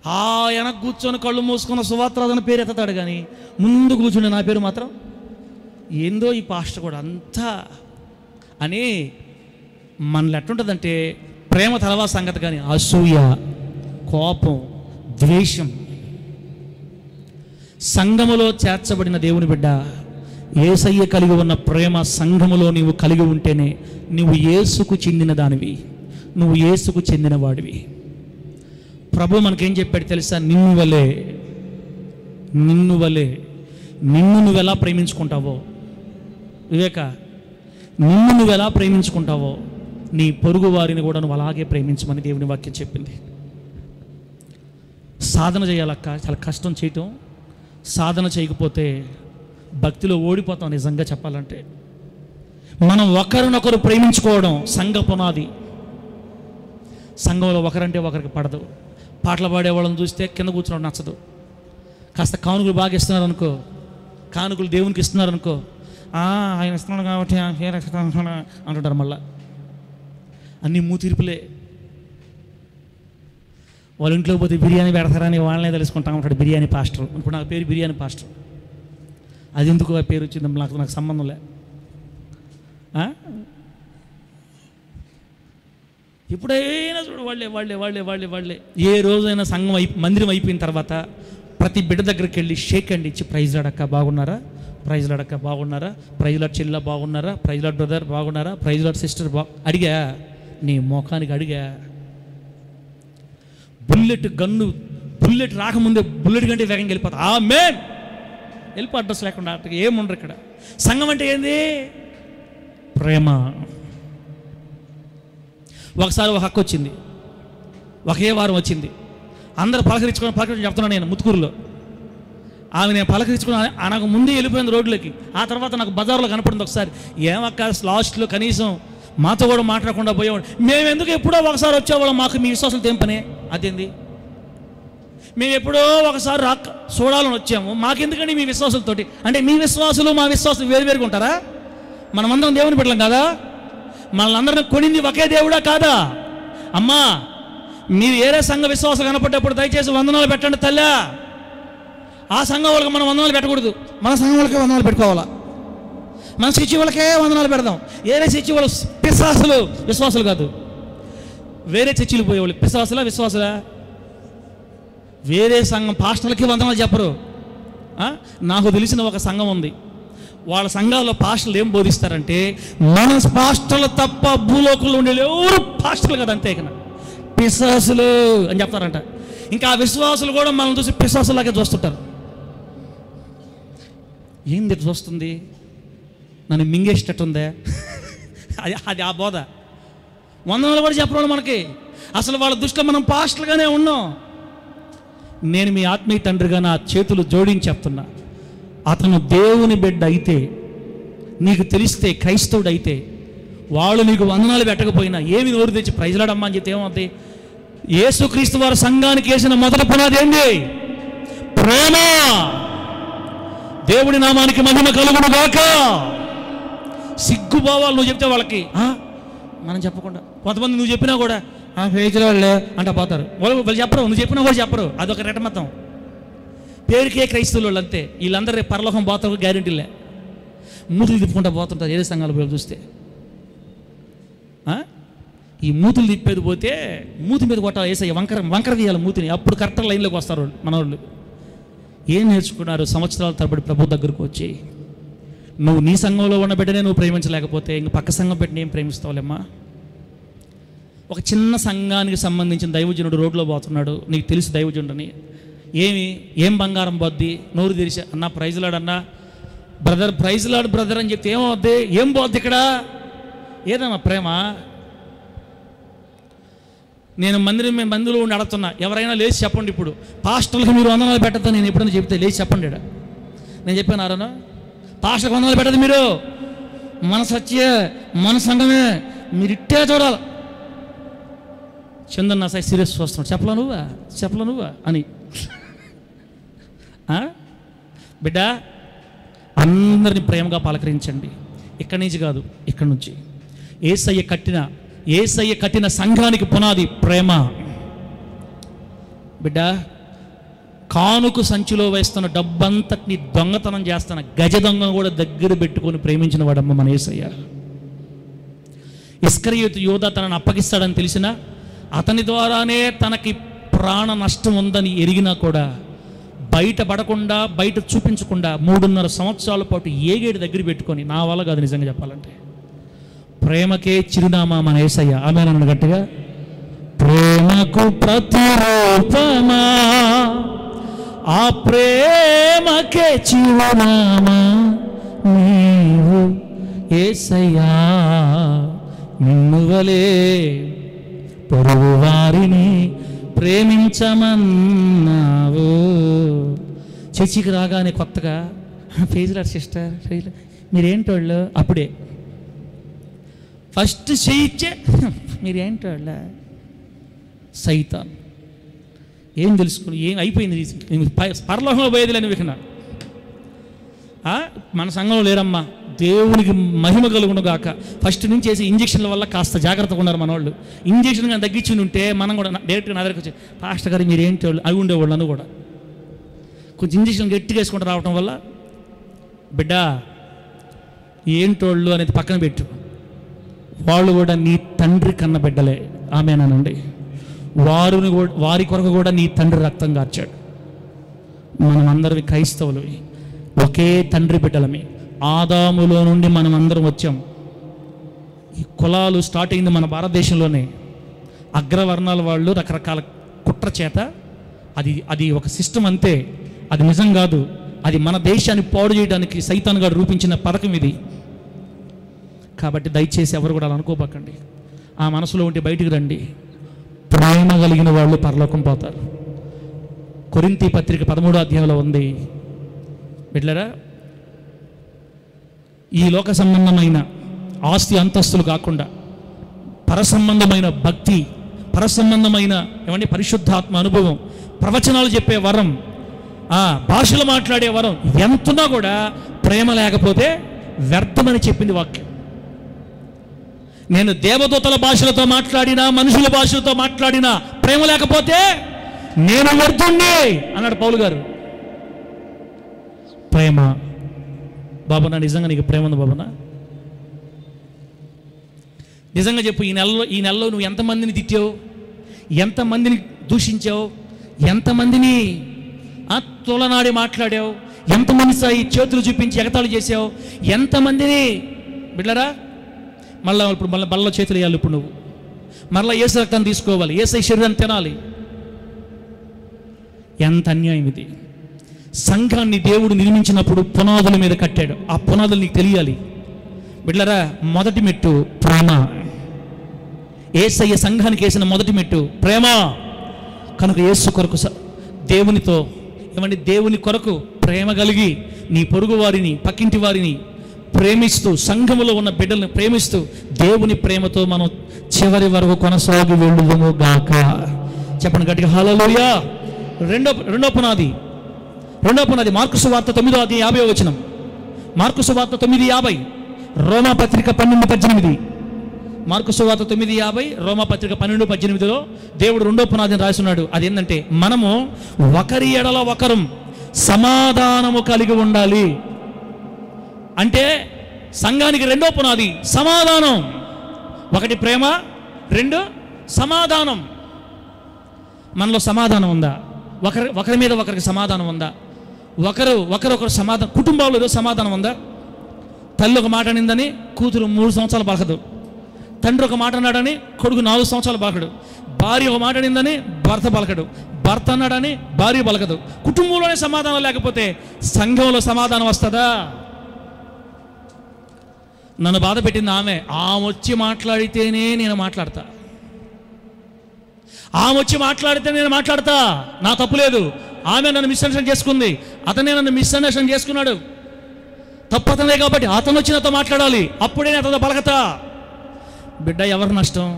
ఆయన కూర్చొని కళ్ళు మూసుకున్న సువార్తరాజు పేరు ఎత్తాడు, కానీ ముందు కూర్చుండే నా పేరు మాత్రం ఏందో ఈ పాస్టర్ కూడా అంతా అని. మనలో ఎట్టుంటుందంటే ప్రేమ తర్వాత సంగతి, కానీ అసూయ, కోపం, ద్వేషం. సంఘములో చేర్చబడిన దేవుని బిడ్డ, యేసయ్య కలిగి ఉన్న ప్రేమ సంఘములో నీవు కలిగి ఉంటేనే నువ్వు యేసుకు చెందిన దానివి, నువ్వు యేసుకు చెందిన వాడివి. ప్రభు మనకేం చెప్పాడు తెలుసా? నిన్ను వలే నిన్ను నువ్వెలా ప్రేమించుకుంటావో వివేక, నిన్ను నువ్వెలా ప్రేమించుకుంటావో నీ పొరుగు వారిని కూడా నువ్వు అలాగే ప్రేమించమని దేవుని వాక్యం చెప్పింది. సాధన చేయాలక్క, చాలా కష్టం చేయటం. సాధన చేయకపోతే భక్తిలో ఓడిపోతాం. నిజంగా చెప్పాలంటే మనం ఒకరినొకరు ప్రేమించుకోవడం సంఘ పునాది. సంఘంలో ఒకరంటే ఒకరికి పడదు. పాటలు పాడేవాళ్ళని చూస్తే కింద కూర్చోవడం నచ్చదు. కాస్త కానుకలు బాగా ఇస్తున్నారు అనుకో, కానుకలు దేవునికి ఇస్తున్నారు అనుకో, ఆయన ఇస్తున్నాడు కాబట్టి అంటుంటారు. మళ్ళా అన్నీ మూతీర్పులే. వాళ్ళ ఇంట్లో పోతే బిర్యానీ పెడతారని వాళ్ళనే తెలుసుకుంటా ఉంటాడు బిర్యానీ పాస్టర్. ఇప్పుడు నాకు పేరు బిర్యానీ పాస్టర్. అది ఎందుకు ఆ పేరు వచ్చింది నాకు సంబంధం లే. ఎప్పుడైనా చూడు వాళ్ళే. ఏ రోజైనా సంఘం మందిరం అయిపోయిన తర్వాత ప్రతి బిడ్డ దగ్గరికి వెళ్ళి షేక్ అండ్ ఇచ్చి ప్రైజ్ లాడక్క బాగున్నారా, ప్రైజ్ లాడక్క బాగున్నారా, ప్రైజ్ లాడ్ చెల్ల బాగున్నారా, ప్రైజ్ లాడ్ బ్రదర్ బాగున్నారా, ప్రైజ్ లాడ్ సిస్టర్ అడిగా. నీ మోకానికి అడిగా. బుల్లెట్ రాకముందే బుల్లెట్ కంటే వేగంగా వెళ్ళిపోతా. ఆమేన్ వెళ్ళిపో, అడ్రస్ లేకుండా. ఏముండరు ఇక్కడ. సంఘం అంటే ఏంది? ప్రేమ. ఒకసారి ఒక హక్కు వచ్చింది, ఒకే వారం వచ్చింది. అందరూ పలకరించుకొని చెప్తున్నాను నేను ముత్తుకూరులో. ఆమె నేను పలకరించుకుని నాకు ముందే వెళ్ళిపోయింది రోడ్లోకి. ఆ తర్వాత నాకు బజార్లో కనపడింది ఒకసారి. ఏమక్క లాస్ట్లో కనీసం మాతో కూడా మాట్లాడకుండా పోయేవాడు. మేము ఎందుకు ఎప్పుడో ఒకసారి వచ్చేవాళ్ళం, మాకు మీ విశ్వాసం తెంపనే. అదేంది? మేము ఎప్పుడో ఒకసారి చూడాలని వచ్చాము, మాకెందుకండి మీ విశ్వాసాలతోటి? అంటే మీ విశ్వాసులు మా విశ్వాసం వేరువేరుగా ఉంటారా? మనమందరం దేవుని బిడ్డలం కాదా? మనల్ని కొనింది ఒకే దేవుడా కాదా? అమ్మా, మీరు ఏరే సంఘ విశ్వాసం కనపడ్డప్పుడు దయచేసి వందనాలు పెట్టండి తల్లా. ఆ సంఘం వాళ్ళకి మనం వందనాలు పెట్టకూడదు, మన సంఘం వాళ్ళకే వందనాలు పెట్టుకోవాలా. మన శిక్షి వాళ్ళకే వందనాలు పెడదాం. ఏరే శిక్షి వాళ్ళు పిశాసులు, విశ్వాసులు కాదు. వేరే చర్చిలు పోయేవాళ్ళు పిశాసులా విశ్వాసులా? వేరే సంఘం పాస్టర్లకి వందనాలు చెప్పరు. నాకు తెలిసిన ఒక సంఘం ఉంది, వాళ్ళ సంఘాల్లో పాస్టర్లు ఏం బోధిస్తారంటే, మన పాస్టర్లు తప్ప భూలోకంలో ఉండే ఎవరు పాస్టర్లు కదా, అంతే కదా పిశాసులు అని చెప్తారంట. ఇంకా ఆ విశ్వాసులు కూడా మనం చూసి పిశాసులాగే చూస్తుంటారు. ఏంది చూస్తుంది? నన్ను మింగేసేటట్టుందే అది ఆ బోధ. వందనాలు కూడా చెప్పడం మనకి. అసలు వాళ్ళ దృష్టిలో మనం పాస్టర్లుగానే ఉన్నాం. నేను మీ ఆత్మీయ తండ్రిగా నా చేతులు జోడించి చెప్తున్నా, అతను దేవుని బిడ్డ అయితే, నీకు తెలిస్తే క్రైస్తవుడు అయితే, వాళ్ళు నీకు వందనాలు పెట్టకపోయినా ఏమి నోరు తెచ్చి ప్రైజ్లాడమ్మా అని చెప్తే ఏమవుతుంది? యేసుక్రీస్తు వారి సంఘానికి వేసిన మొదటి పునాది ఏంటి? ప్రేమ. దేవుడి నామానికి మహిమ కలుగును గాక. సిగ్గుపోవాలి నువ్వు చెప్తే వాళ్ళకి. మనం చెప్పకుండా కొంతమంది నువ్వు చెప్పినా కూడా పేజీలో వాళ్ళే అంట పోతారు. వాళ్ళు చెప్పరు, నువ్వు చెప్పినా కూడా చెప్పరు. అదొక రెటమతం. పేరుకే క్రైస్తవులు వాళ్ళు అంతే. వీళ్ళందరూ రేపు పరలోకం పోతారు గ్యారెంటీలే. మూతులు తిప్పుకుంటా పోతుంటారు ఏదే సంఘాలు పోయి చూస్తే. ఈ మూతులు తిప్పేది పోతే మూతి మీద కొట్టాలి, వేసే వంకర తీయాలి మూతిని. అప్పుడు కరెక్ట్ లైన్లోకి వస్తారు మన వాళ్ళు. ఏం నేర్చుకున్నారు? సంవత్సరాల తరబడి ప్రభు దగ్గరకు వచ్చి, నువ్వు నీ సంఘంలో ఉన్న బిడ్డనే నువ్వు ప్రేమించలేకపోతే ఇంక పక్క సంఘం బిడ్డని ఏం ప్రేమిస్తావులేమ్మా? ఒక చిన్న సంఘానికి సంబంధించిన దైవజనుడు రోడ్లో పోతున్నాడు, నీకు తెలుసు దైవజనుడని. ఏం బంగారం బొద్ది? నోరు తెరిచి అన్నా ప్రైజ్లాడన్నా బ్రదర్, ప్రైజ్లాడు బ్రదర్ అని చెప్తే ఏమవుద్ది? ఏం పోద్ది ఇక్కడ? ఏదమ్మా ప్రేమ? నేను మందిలో ఉండి అడుగుతున్నా, ఎవరైనా లేచి చెప్పండి. ఇప్పుడు పాస్టర్లకు మీరు వందనాలు పెట్టద్దు నేను ఎప్పుడైనా చెప్తే లేచి చెప్పండి. నేను చెప్పాను ఆరోనా, పాస్టర్కి వందనాలు పెట్టదు మీరు, మన సత్యే మన సంఘమే మీరు ఇట్టే చూడాలి. చందన్ నా సై సీరియస్ వస్తున్నాడు, చెప్పలా నువ్వా అని. బిడ్డ, అందరినీ ప్రేమగా పలకరించండి. ఇక్కడి నుంచి కాదు, ఇక్కడి నుంచి. యేసయ్య కట్టిన యేసయ్య కట్టిన సంఘానికి పునాది ప్రేమ. బిడ్డ, కానుక సంచిలో వేస్తున్న డబ్బంతటిని దొంగతనం చేస్తున్న గజ దొంగను కూడా దగ్గర పెట్టుకొని ప్రేమించిన వాడమ్మ మన యేసయ్య. ఇస్కరియోతు యోధా తనను అప్పగిస్తాడని తెలిసినా, అతని ద్వారానే తనకి ప్రాణ నష్టం ఉందని ఎరిగినా కూడా బయటపడకుండా, బయట చూపించకుండా 3.5 సంవత్సరాల పాటు ఏగేడు దగ్గర పెట్టుకొని, నా వల్ల కాదు నిజంగా చెప్పాలంటే, ప్రేమకే చిరునామా మన యేసయ్య. ఆమేన్ గట్టిగా. ప్రేమకు ప్రతిరూపమా, ఆ ప్రేమకే చిరునామా నీవు యేసయ్యా. నిన్ను వలే పొరుగు వారిని ప్రేమించమన్నావు. చర్చికి రాగానే కొత్తగా ఫేజ్లార్ సిస్టర్, మీరేంటోళ్ళు, అప్పుడే ఫస్ట్ చేయిచ్చే మీరేంటోళ్ళ సైతాన్. ఏం తెలుసుకుని ఏం అయిపోయింది, పరలోకంలో పోయేదిలేని వికనా. మన సంఘంలో లేరమ్మా, దేవునికి మహిమ కలుగును గాక. ఫస్ట్ నుంచి చేసే ఇంజక్షన్ల వల్ల కాస్త జాగ్రత్తగా ఉన్నారు మన వాళ్ళు. ఇంజక్షన్ కానీ తగ్గించి ఉంటే మనం కూడా డైరెక్ట్గా నా దగ్గరికి వచ్చి, పాస్టర్ గారు మీరు ఏంటి వాళ్ళు అవి ఉండేవాళ్ళు అని కూడా కొంచెం ఇంజక్షన్ గట్టిగా వేసుకుంటూ రావటం వల్ల, బిడ్డ ఏంటోళ్ళు అనేది పక్కన పెట్టు, వాళ్ళు కూడా నీ తండ్రి కన్న బిడ్డలే. ఆమేనండి. వారి కొరకు కూడా నీ తండ్రి రక్తం కార్చాడు. మనం అందరివి క్రైస్తవులు, ఒకే తండ్రి బిడ్డలమే. ఆదాములో నుండి మనం అందరం వచ్చాం. ఈ కులాలు స్టార్ట్ అయింది మన భారతదేశంలోనే. అగ్రవర్ణాల వాళ్ళు రకరకాల కుట్ర చేత అది ఒక సిస్టమ్ అంతే, అది నిజం కాదు. అది మన దేశాన్ని పాడు చేయడానికి సైతాన్ గారు రూపించిన పథకం ఇది. కాబట్టి దయచేసి ఎవరు కూడా అలా అనుకోపకండి. ఆ మనసులో ఉంటే బయటికి రండి. ప్రేమ కలిగిన వాళ్ళు పరలోకం పోతారు. కొరింథీ పత్రిక 13వ అధ్యాయంలో ఉంది. బిడ్డలారా, ఈ లోక సంబంధమైన ఆస్తి అంతస్తులు కాకుండా పరసంబంధమైన భక్తి, పరసంబంధమైన ఏమంటే పరిశుద్ధాత్మ అనుభవం, ప్రవచనాలు చెప్పే వరం, భాషలు మాట్లాడే వరం ఎంతున్నా కూడా ప్రేమ లేకపోతే వ్యర్థమని చెప్పింది వాక్యం. నేను దేవదూతల భాషలతో మాట్లాడినా, మనుషుల భాషలతో మాట్లాడినా ప్రేమ లేకపోతే నేను వ్యర్థుణ్ణి అన్నాడు పౌలు గారు. ప్రేమ బాబునా, నిజంగా నీకు ప్రేమ ఉంది బాబునా? నిజంగా చెప్పు, ఈ నెలలో నువ్వు ఎంతమందిని తిట్టావు, ఎంతమందిని దూషించావు, ఎంతమందిని తోలనాడి మాట్లాడావు, ఎంతమంది స్థాయి చేతులు చూపించి ఎగతాళి చేసావు, ఎంతమందిని. బిడ్డరా, ఇప్పుడు బల్లలో చేతులు వేయాలి. ఇప్పుడు నువ్వు మరలా ఏసు రక్తాన్ని తీసుకోవాలి, ఏసై శరీరాన్ని తినాలి. ఎంత అన్యాయం ఇది! సంఘాన్ని దేవుడు నిర్మించినప్పుడు పునాదుల మీద కట్టాడు. ఆ పునాదులు నీకు తెలియాలి. బిడ్డలారా, మొదటి మెట్టు ప్రేమ. యేసయ్య సంఘానికి వేసిన మొదటి మెట్టు ప్రేమ. కనుక యేసు కొరకు దేవునితో దేవుని కొరకు ప్రేమ కలిగి నీ పొరుగు వారిని, పక్కింటి వారిని ప్రేమిస్తూ, సంఘములో ఉన్న బిడ్డలను ప్రేమిస్తూ దేవుని ప్రేమతో మనం చివరి వరకు కొనసాగి వెళ్ళుదుము గాక. చెప్పండి గట్టిగా హల్లెలూయా. రెండో పునాది మార్కు సువార్త 9వ అధ్యాయం 50వ వచనం. మార్కు సువార్త 9:50, రోమా పత్రిక 12:18. మార్కు సువార్త 9:50, రోమా పత్రిక 12:18లో దేవుడు రెండో పునాదిని రాస్తున్నాడు. అదేంటంటే, మనము ఒకరి ఎడల ఒకరు సమాధానము కలిగి ఉండాలి. అంటే సంఘానికి రెండో పునాది సమాధానం. ఒకటి ప్రేమ, రెండు సమాధానం. మనలో సమాధానం ఉందా? ఒకరి మీద ఒకరికి సమాధానం ఉందా? ఒకరు సమాధానం. కుటుంబాల్లో సమాధానం ఉందా? తల్లి ఒక మాట అనిందని కూతురు 3 సంవత్సరాలు పలకదు. తండ్రి ఒక మాట అన్నాడని కొడుకు 4 సంవత్సరాలు పలకడు. భార్య ఒక మాట అనిందని భర్త పలకడు. భర్త అన్నాడని భార్య పలకదు. కుటుంబంలోనే సమాధానం లేకపోతే సంఘంలో సమాధానం వస్తుందా? నన్ను బాధ పెట్టింది ఆమె వచ్చి మాట్లాడితేనే నేను మాట్లాడతా. ఆమె వచ్చి మాట్లాడితే నేను మాట్లాడతా. నా తప్పు లేదు. ఆమె నన్ను మిస్అండర్స్టాండ్ చేసుకుంది, అతనే నన్ను మిస్అండర్స్టాండ్ చేసుకున్నాడు. తప్పు అతనే కాబట్టి అతను వచ్చి నాతో మాట్లాడాలి, అప్పుడే నేను అతనితో పలకతా. బిడ్డ, ఎవరు నష్టం?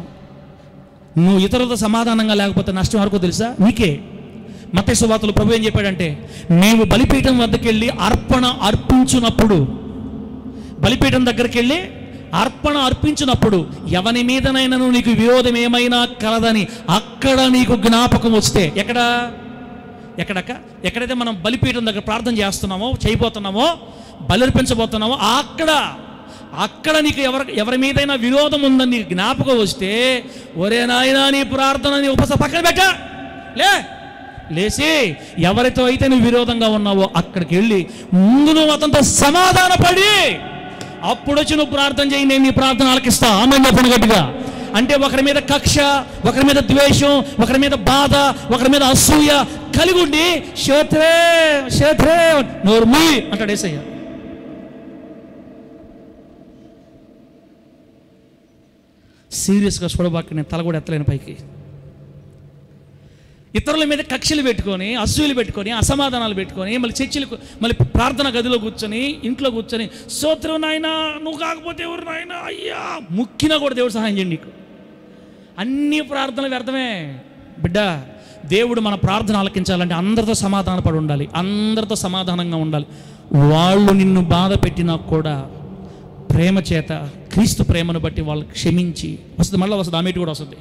నువ్వు ఇతరులతో సమాధానంగా లేకపోతే నష్టం వరకు తెలుసా? నీకే. మత్తయి సువార్తలో ప్రభు ఏం చెప్పాడంటే, నీవు బలిపీఠం వద్దకు వెళ్ళి అర్పించునప్పుడు, బలిపీఠం దగ్గరికి వెళ్ళి అర్పణ అర్పించినప్పుడు ఎవని మీదనైనా నీకు విరోధం ఏమైనా కలదని అక్కడ నీకు జ్ఞాపకం వస్తే, ఎక్కడైతే మనం బలిపీఠం దగ్గర ప్రార్థన చేస్తున్నామో, చేయబోతున్నామో, బలిర్పించబోతున్నామో అక్కడ నీకు ఎవరి మీదైనా విరోధం ఉందని నీకు జ్ఞాపకం వస్తే, ఒరే నాయనా నీ ప్రార్థన నీ పక్కన పెట్ట లేచి ఎవరితో అయితే నువ్వు విరోధంగా ఉన్నావో అక్కడికి వెళ్ళి ముందు నువ్వు అతనితో సమాధాన పడి అప్పుడు వచ్చి నువ్వు ప్రార్థన చేయి, నేను నీ ప్రార్థన ఆలకిస్తా. ఆమేన్ చెప్పండి గట్టిగా. అంటే ఒకరి మీద కక్ష, ఒకరి మీద ద్వేషం, ఒకరి మీద బాధ, ఒకరి మీద అసూయ కలిగి ఉండి శేత్రే నోరు మూయి అంటాడు యేసయ్య. సీరియస్గా చూడబాక నేను తల కూడా ఎత్తలేను పైకి. ఇతరుల మీద కక్షలు పెట్టుకొని, అసూయలు పెట్టుకొని, అసమాధానాలు పెట్టుకొని, మళ్ళీ చర్చిలకు, మళ్ళీ ప్రార్థన గదిలో కూర్చొని, ఇంట్లో కూర్చొని స్తోత్రం నాయనా, నువ్వు కాకపోతే ఎవరు నాయనా, అయ్యా ముక్కినా కూడా దేవుడు సహాయం చేయండి. నీకు అన్ని ప్రార్థనలు వ్యర్థమే బిడ్డ. దేవుడు మన ప్రార్థన ఆలకించాలంటే అందరితో సమాధాన పడి ఉండాలి, అందరితో సమాధానంగా ఉండాలి. వాళ్ళు నిన్ను బాధ పెట్టినా కూడా ప్రేమ చేత, క్రీస్తు ప్రేమను బట్టి వాళ్ళు క్షమించి వస్తుంది. మళ్ళీ వస్తుంది, ఆమెటి కూడా వస్తుంది.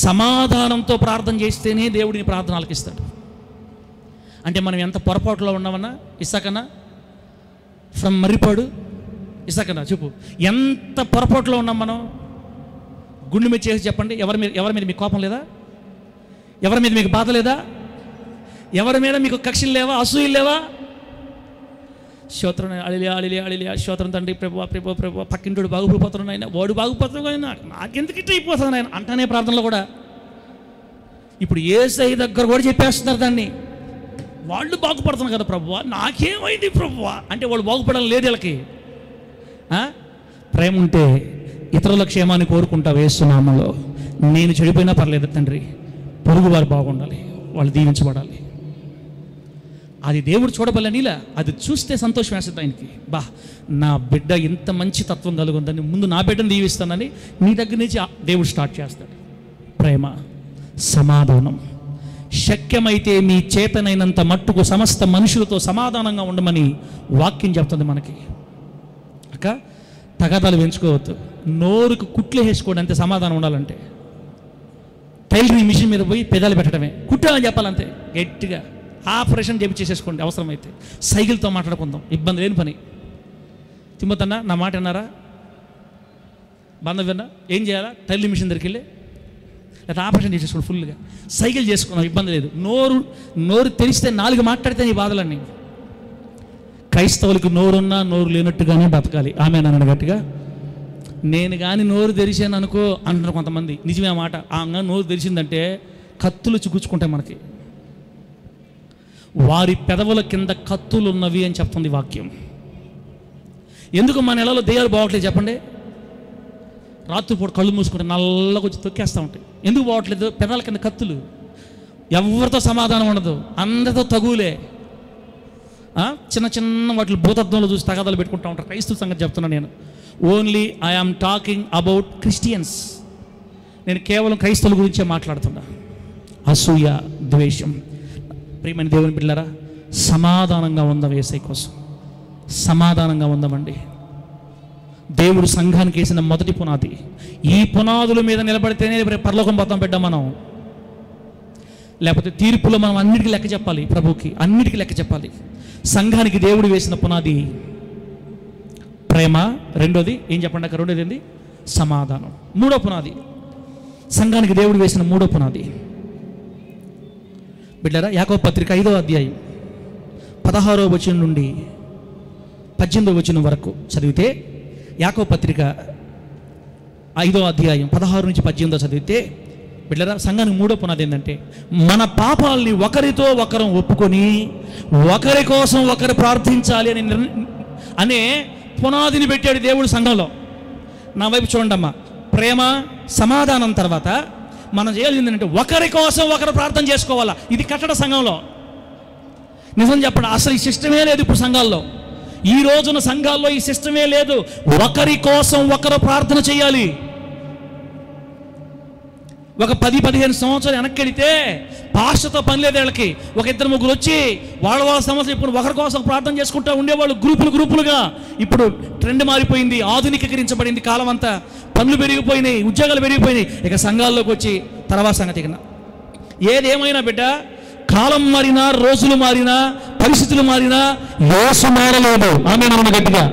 సమాధానంతో ప్రార్థన చేస్తేనే దేవుడిని ప్రార్థన ఆలకిస్తాడు. అంటే మనం ఎంత పొరపాటులో ఉన్నామన్నా, ఇసాకన్నా ఫ్రమ్ మర్రిపాడు, ఇసాకన్నా చెప్పు, ఎంత పొరపాటులో ఉన్నాం మనం? గుండె మీద చేసి చెప్పండి. ఎవరి మీద మీకు కోపం లేదా? ఎవరి మీద మీకు బాధ లేదా? ఎవరి మీద మీకు కక్షలు లేవా, అసూయలు లేవా? స్తోత్రం అళిలియా స్తోత్రం తండ్రి, ప్రభు పక్కింటోడు బాగుపోతున్నాడు ఆయన, వాడు బాగుపోతున్నాడు ఆయన, నాకెందుకు ఇట్లా అయిపోతుంది ఆయన అంటానే ప్రార్థనలో కూడా. ఇప్పుడు యేసయ్య దగ్గర కూడా చెప్పేస్తున్నారు దాన్ని, వాళ్ళు బాగుపడుతున్నారు కదా ప్రభువా, నాకేమైంది ప్రభువా అంటే వాళ్ళు బాగుపడాలి లేదు వీళ్ళకి. ప్రేమ ఉంటే ఇతరుల క్షేమాన్ని కోరుకుంటావు యేసునామములో. నేను చెడిపోయినా పర్లేదు తండ్రి, పొరుగు వారు బాగుండాలి, వాళ్ళు దీవించబడాలి. అది దేవుడు చూడబలనిలా, అది చూస్తే సంతోషం వేస్తుంది ఆయనకి. నా బిడ్డ ఇంత మంచి తత్వం కలుగుందని, ముందు నా బిడ్డను దీవిస్తానని నీ దగ్గర నుంచి దేవుడు స్టార్ట్ చేస్తాడు. ప్రేమ, సమాధానం. శక్యమైతే మీ చేతనైనంత మట్టుకు సమస్త మనుషులతో సమాధానంగా ఉండమని వాక్యం చెప్తుంది మనకి. అక్క తగాదాలు పెంచుకోవద్దు, నోరుకు కుట్లు వేసుకోండి అంతే. సమాధానం ఉండాలంటే టైలరింగ్ మిషన్ మీద పోయి పెదాలు పెట్టడమే, కుట్టాలని చెప్పాలంతే గట్టిగా. ఆపరేషన్ చేసేసుకోండి అవసరమైతే. సైకిల్తో మాట్లాడుకుందాం, ఇబ్బంది లేని పని. తిమ్మతన్నా నా మాట విన్నారా? బంధం విన్నా? ఏం చేయాలా? టైలరింగ్ మిషన్ దగ్గరికి వెళ్ళి లేదా ఆపరేషన్ చేసేసుకోండి ఫుల్గా. సైకిల్ చేసుకున్నాం, ఇబ్బంది లేదు. నోరు తెరిస్తే 4 మాట్లాడితే నీ బాధలన్నీ. క్రైస్తవులకు నోరున్నా నోరు లేనట్టుగానే బతకాలి. ఆమె నన్ను గట్టిగా. నేను కానీ నోరు తెరిచాను అనుకో అంటున్నారు కొంతమంది. నిజమే ఆ మాట. నోరు తెరిచిందంటే కత్తులు చిక్కుచ్చుకుంటాయి మనకి. వారి పెదవుల కింద కత్తులు ఉన్నవి అని చెప్తుంది వాక్యం. ఎందుకు మన నెలలో దెయ్యాలు బాగట్లేదు చెప్పండి? రాత్రిపూట కళ్ళు మూసుకుంటే నల్లగా వచ్చి తొక్కేస్తూ ఉంటాయి. ఎందుకు బాగట్లేదు? పెదాల కింద కత్తులు. ఎవరితో సమాధానం ఉండదు, అందరితో తగులే. చిన్న చిన్న వాటి భూతత్వంలో చూసి తగాదాలు పెట్టుకుంటూ ఉంటారు. క్రైస్తవ సంగతి చెప్తున్నాను నేను. Only I am talking about Christians. నేను కేవలం క్రైస్తవుల గురించే మాట్లాడుతున్నా. అసూయ, ద్వేషం. ప్రియమైన దేవుని బిడ్డలారా, సమాధానంగా ఉందాం. యేసయ్య కోసం సమాధానంగా ఉందామండి. దేవుడు సంఘానికి వేసిన మొదటి పునాది. ఈ పునాదుల మీద నిలబడితేనే పరలోకం పోతాం బిడ్డ మనం. లేకపోతే తీర్పులో మనం అన్నిటికీ లెక్క చెప్పాలి, ప్రభుకి అన్నిటికీ లెక్క చెప్పాలి. సంఘానికి దేవుడు వేసిన పునాది ప్రేమ. రెండోది ఏం చెప్పండి అక్కడ? రెండోది ఏంది? సమాధానం. మూడో పునాది, సంఘానికి దేవుడు వేసిన మూడో పునాది బిడ్డరా, యాకోబు పత్రిక 5వ అధ్యాయం 16వ వచనం నుండి 18వ వచనం వరకు చదివితే, యాకోబు పత్రిక 5వ అధ్యాయం 16 నుంచి 18 చదివితే బిడ్డరా, సంఘానికి మూడో పునాది ఏంటంటే మన పాపాలని ఒకరితో ఒకరు ఒప్పుకొని ఒకరి కోసం ఒకరు ప్రార్థించాలి అనే పునాదిని పెట్టాడు దేవుడు సంఘంలో. నా వైపు చూడండి అమ్మా. ప్రేమ, సమాధానం తర్వాత మనం చేయాల్సింది ఏంటంటే ఒకరి కోసం ఒకరు ప్రార్థన చేసుకోవాలా. ఇది కట్టడ సంఘంలో. నిజం చెప్పండి, అసలు ఈ సిస్టమే లేదు ఇప్పుడు సంఘాల్లో. ఈ రోజున సంఘాల్లో ఈ సిస్టమే లేదు. ఒకరి కోసం ఒకరు ప్రార్థన చేయాలి. ఒక 10-15 సంవత్సరాలు వెనక్కి వెళితే పాస్టర్తో పని లేదు వీళ్ళకి. ఒక 2-3 వచ్చి వాళ్ళ సమస్య ఇప్పుడు ఒకరి కోసం ప్రార్థన చేసుకుంటూ ఉండేవాళ్ళు గ్రూపులుగా. ఇప్పుడు ట్రెండ్ మారిపోయింది, ఆధునికీకరించబడింది కాలం అంతా. పనులు పెరిగిపోయినాయి, ఉద్యోగాలు పెరిగిపోయినాయి. ఇక సంఘాల్లోకి వచ్చి తర్వాత సంగతి. ఏదేమైనా బిడ్డ, కాలం మారినా, రోజులు మారినా, పరిస్థితులు మారినా యేసు మారలేదు. ఆమేన్ గట్టిగా.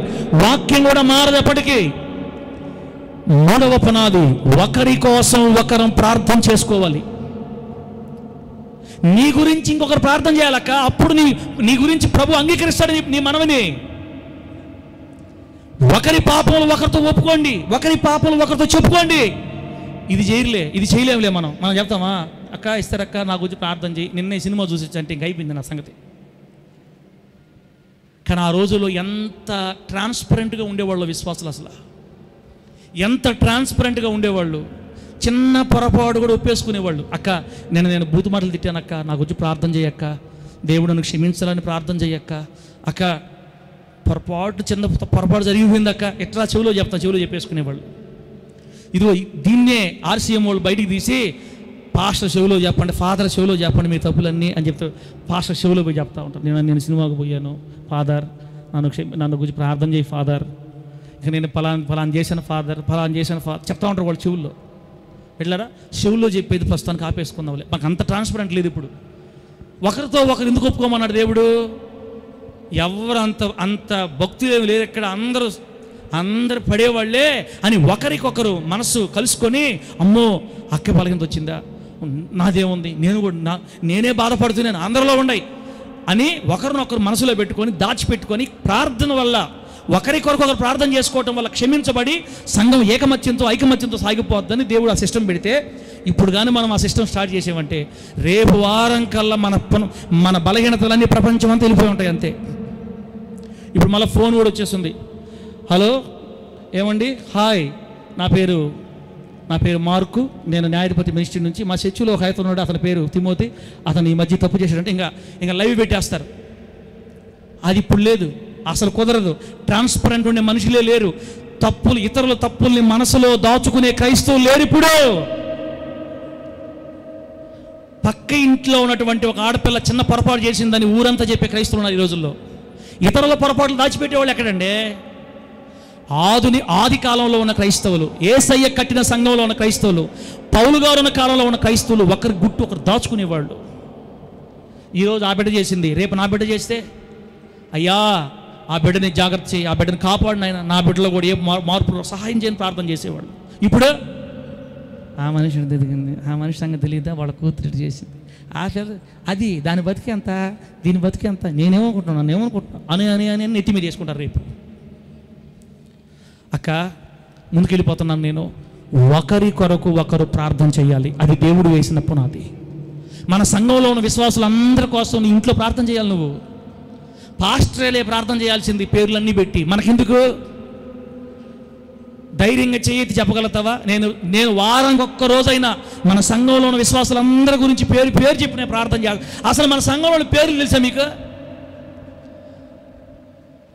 వాక్యం కూడా మారదప్పటికీ. మూడవ పునాది, ఒకరి కోసం ఒకరం ప్రార్థన చేసుకోవాలి. నీ గురించి ఇంకొకరు ప్రార్థన చేయాలక్క, అప్పుడు నీ గురించి ప్రభు అంగీకరిస్తాడు నీ మనవిని. ఒకరి పాపములు ఒకరితో ఒప్పుకోండి, ఒకరి పాపములు ఒకరితో చెప్పుకోండి. ఇది చేయలేములే మనం చెప్తామా, అక్క ఇస్తారక్క నా గురించి ప్రార్థన చేయి, నిన్న ఈ సినిమా చూసి అంటే ఇంక అయిపోయింది నా సంగతి. కానీ ఆ రోజుల్లో ఎంత ట్రాన్స్పరెంట్గా ఉండేవాళ్ళు విశ్వాసులు, అసలు ఎంత ట్రాన్స్పరెంట్గా ఉండేవాళ్ళు. చిన్న పొరపాటు కూడా ఒప్పేసుకునేవాళ్ళు. అక్క నేను బూతు మాటలు తిట్టానక్క, నా గురించి ప్రార్థన చేయక్క, దేవుడు నన్ను క్షమించాలని ప్రార్థన చేయక్క, అక్క చిన్న పొరపాటు జరిగిపోయింది అక్క, ఎట్లా చెవిలో చెప్పేసుకునేవాళ్ళు. ఇదిగో దీన్నే RCM వాళ్ళు బయటికి తీసి పాస్టర్ చెవిలో చెప్పండి, ఫాదర్ చెవిలో చెప్పండి మీ తప్పులన్నీ అని చెప్తే పాస్టర్ చెవిలో పోయి చెప్తా ఉంటారు. నేను సినిమాకు పోయాను ఫాదర్, నన్ను గురించి ప్రార్థన చేయి ఫాదర్, ఇక నేను ఫలాన్ చేశాను ఫాదర్ చెప్తా ఉంటారు వాళ్ళు చెవుల్లో. ఎట్లారా చెవుల్లో చెప్పేది ప్రస్తుతానికి ఆపేసుకుందాంలే, మాకు అంత ట్రాన్స్పరెంట్ లేదు ఇప్పుడు. ఒకరితో ఒకరు ఎందుకు ఒప్పుకోమన్నాడు దేవుడు? ఎవరు అంత భక్తులు ఏమి లేదు ఇక్కడ, అందరు పడేవాళ్లే అని ఒకరికొకరు మనసు కలుసుకొని, అమ్మో అక్క పలకింత వచ్చిందా, నాదేముంది, నేనే బాధపడుతున్నాను, అందరిలో ఉన్నాయి అని ఒకరినొకరు మనసులో పెట్టుకొని దాచిపెట్టుకొని ప్రార్థన వల్ల, ఒకరికొరకొకరు ప్రార్థన చేసుకోవటం వల్ల క్షమించబడి సంఘం ఐకమత్యంతో సాగిపోద్దని దేవుడు ఆ సిస్టమ్ పెడితే, ఇప్పుడు కానీ మనం ఆ సిస్టమ్ స్టార్ట్ చేసామంటే రేపు వారం కల్లా మన బలహీనతలన్నీ ప్రపంచం అంతా వెళ్ళిపోయి ఉంటాయి అంతే. ఇప్పుడు మళ్ళీ ఫోన్ కూడా వచ్చేస్తుంది. హలో ఏమండి, హాయ్, నా పేరు మార్కు, నేను న్యాయాధిపతి మినిస్ట్రీ నుంచి, మా చర్చిలో ఒక ఆయన ఉన్నాడు, అతని పేరు తిమోతి, అతను ఈ మధ్య తప్పు చేశాడంటే ఇంకా లైవ్ పెట్టేస్తారు. అది ఇప్పుడు లేదు, అసలు కుదరదు. ట్రాన్స్పరెంట్ ఉండే మనుషులే లేరు. ఇతరుల తప్పుల్ని మనసులో దాచుకునే క్రైస్తవులు లేరు ఇప్పుడు. పక్క ఇంట్లో ఉన్నటువంటి ఒక ఆడపిల్ల చిన్న పొరపాటు చేసిందని ఊరంతా చెప్పే క్రైస్తవులు ఉన్నారు ఈ రోజుల్లో. ఇతరుల పొరపాట్లు దాచిపెట్టేవాళ్ళు ఎక్కడండి? ఆది కాలంలో ఉన్న క్రైస్తవులు, యేసయ్య కట్టిన సంఘంలో ఉన్న క్రైస్తవులు, పౌలు గారు ఉన్న కాలంలో ఉన్న క్రైస్తవులు ఒకరి గుట్టు ఒకరు దాచుకునేవాళ్ళు. ఈరోజు ఆ బిడ్డ చేసింది, రేపు నా బిడ్డ చేస్తే, అయ్యా ఆ బిడ్డని జాగ్రత్త చేయి, ఆ బిడ్డని కాపాడిన నా బిడ్డలో కూడా ఏ మార్పు సహాయం చేయని ప్రార్థన చేసేవాళ్ళు. ఇప్పుడు ఆ మనిషి ఎదిగింది, ఆ మనిషి సంగతి తెలియదా, వాళ్ళ కూతురు చేసింది, అది దాని బతికి అంత, దీని బతికి అంత, నేనేమనుకుంటున్నాను అని నెత్తి మీద చేసుకుంటారు రేపు. అక్క ముందుకెళ్ళిపోతున్నాను నేను. ఒకరి కొరకు ఒకరు ప్రార్థన చేయాలి, అది దేవుడు వేసిన పునాది. మన సంఘంలో ఉన్న విశ్వాసులందరి కోసం ఇంట్లో ప్రార్థన చేయాలి. నువ్వు పాస్టరేలే ప్రార్థన చేయాల్సింది పేర్లన్నీ పెట్టి, మనకెందుకు? ధైర్యంగా చేయెత్తి చెప్పగలుగుతావా? నేను వారానికి ఒక్క రోజైనా మన సంఘంలో ఉన్న విశ్వాసులందరి గురించి పేరు చెప్పి నేను ప్రార్థన చేయాలి. అసలు మన సంఘంలో పేర్లు తెలుసా మీకు?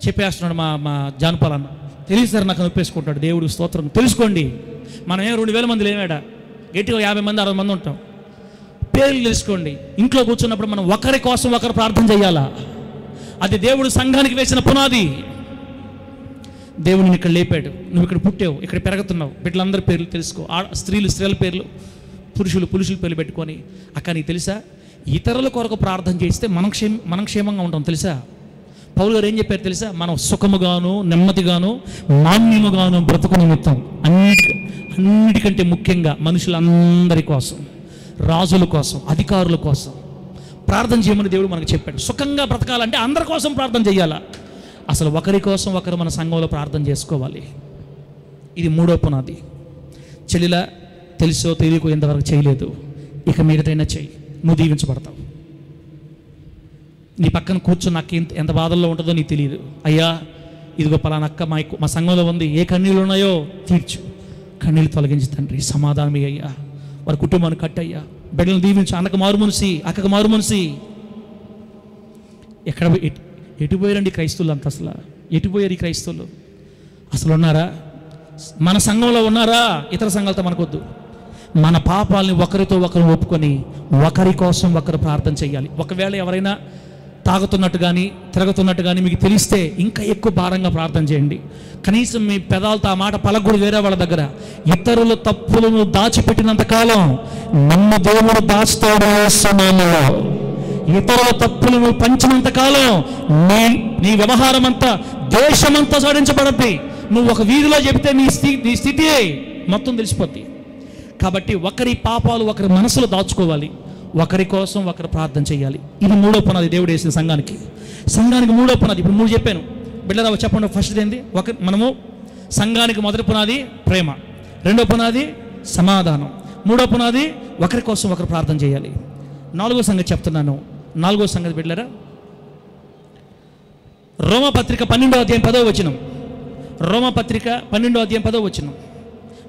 చెప్పేస్తున్నాడు మా జానపాలన్న, తెలియదు సార్ నాకు నొప్పేసుకుంటాడు. దేవుడు స్తోత్రం. తెలుసుకోండి, మనం 2000 మంది లేవాడా, గట్టిగా 50 మంది 60 మంది ఉంటాం. పేర్లు తెలుసుకోండి. ఇంట్లో కూర్చున్నప్పుడు మనం ఒకరి కోసం ఒకరు ప్రార్థన చేయాలా, అది దేవుడు సంఘానికి వేసిన పునాది. దేవుడిని ఇక్కడ లేపాడు, నువ్వు ఇక్కడ పుట్టావు, ఇక్కడ పెరుగుతున్నావు. బిడ్డలందరి పేర్లు తెలుసుకో. స్త్రీల పేర్లు, పురుషుల పేర్లు పెట్టుకొని, అక్క నీకు తెలుసా, ఇతరుల కొరకు ప్రార్థన చేస్తే మనం క్షేమంగా ఉంటాం తెలుసా? పౌలు గారు ఏం చెప్పారు తెలుసా? మనం సుఖముగాను, నెమ్మదిగాను, మాన్యముగాను బ్రతుకు నిమిత్తం, అన్నిటికంటే ముఖ్యంగా మనుషులందరి కోసం, రాజుల కోసం, అధికారుల కోసం ప్రార్థన చేయమని దేవుడు మనకు చెప్పాడు. సుఖంగా బ్రతకాలంటే అందరి కోసం ప్రార్థన చేయాలా. అసలు ఒకరి కోసం ఒకరు మన సంఘంలో ప్రార్థన చేసుకోవాలి. ఇది మూడో పునాది. చెల్లిలా తెలుసో తెలియకో ఎంతవరకు చేయలేదు, ఇక మీదటైనా చెయ్యి, నువ్వు దీవించబడతావు. నీ పక్కన కూర్చొని నాకు ఎంత బాధల్లో ఉంటుందో నీకు తెలియదు. అయ్యా ఇదిగో పలానా అక్క మా సంఘంలో ఉంది, ఏ కన్నీళ్ళు ఉన్నాయో తీర్చు, కన్నీళ్ళు తొలగించి తండ్రి, సమాధానమే అయ్యా, వారి కుటుంబాన్ని కట్టయ్యా, బిడ్డలను దీవించు, అన్నకు మారుమనిసి, అక్కకు మారుమనిసి. ఎటుపోయారండి క్రైస్తవులు అంత? అసలు ఎటుపోయారు ఈ క్రైస్తవులు? అసలు ఉన్నారా? మన సంఘంలో ఉన్నారా? ఇతర సంఘాలతో మనకొద్దు. మన పాపాలని ఒకరితో ఒకరు ఒప్పుకొని ఒకరి కోసం ఒకరు ప్రార్థన చేయాలి. ఒకవేళ ఎవరైనా తాగుతున్నట్టు కానీ తిరుగుతున్నట్టు కానీ మీకు తెలిస్తే ఇంకా ఎక్కువ భారంగా ప్రార్థన చేయండి. కనీసం మీ పెదాలతో ఆ మాట పలకూడదు వేరే వాళ్ళ దగ్గర. ఇతరుల తప్పులను దాచిపెట్టినంత కాలం నన్ను దేవుడు దాచుతాడు సమయంలో. ఇతరుల తప్పులను పంచినంత కాలం నీ వ్యవహారం అంతా దేశమంతా సాధించబడద్ది. నువ్వు ఒక వీధిలో చెబితే నీ స్థితి మొత్తం తెలిసిపోద్ది. కాబట్టి ఒకరి పాపాలు ఒకరి మనసులో దాచుకోవాలి, ఒకరి కోసం ఒకరు ప్రార్థన చేయాలి. ఇది మూడో పునాది దేవుడు వేసిన సంఘానికి మూడో పునాది. ఇప్పుడు మూడు చెప్పాను బిడ్డరావు, చెప్పండి. ఫస్ట్ ఏంది? మనము సంఘానికి మొదటి పునాది ప్రేమ, రెండో పునాది సమాధానం, మూడో పునాది ఒకరి కోసం ఒకరు ప్రార్థన చేయాలి. నాలుగో సంగతి చెప్తున్నాను. నాలుగో సంగతి బిడ్డరా, రోమపత్రిక 12వ అధ్యాయం 10వ వచనం. రోమపత్రిక 12వ అధ్యాయం 10వ వచనం.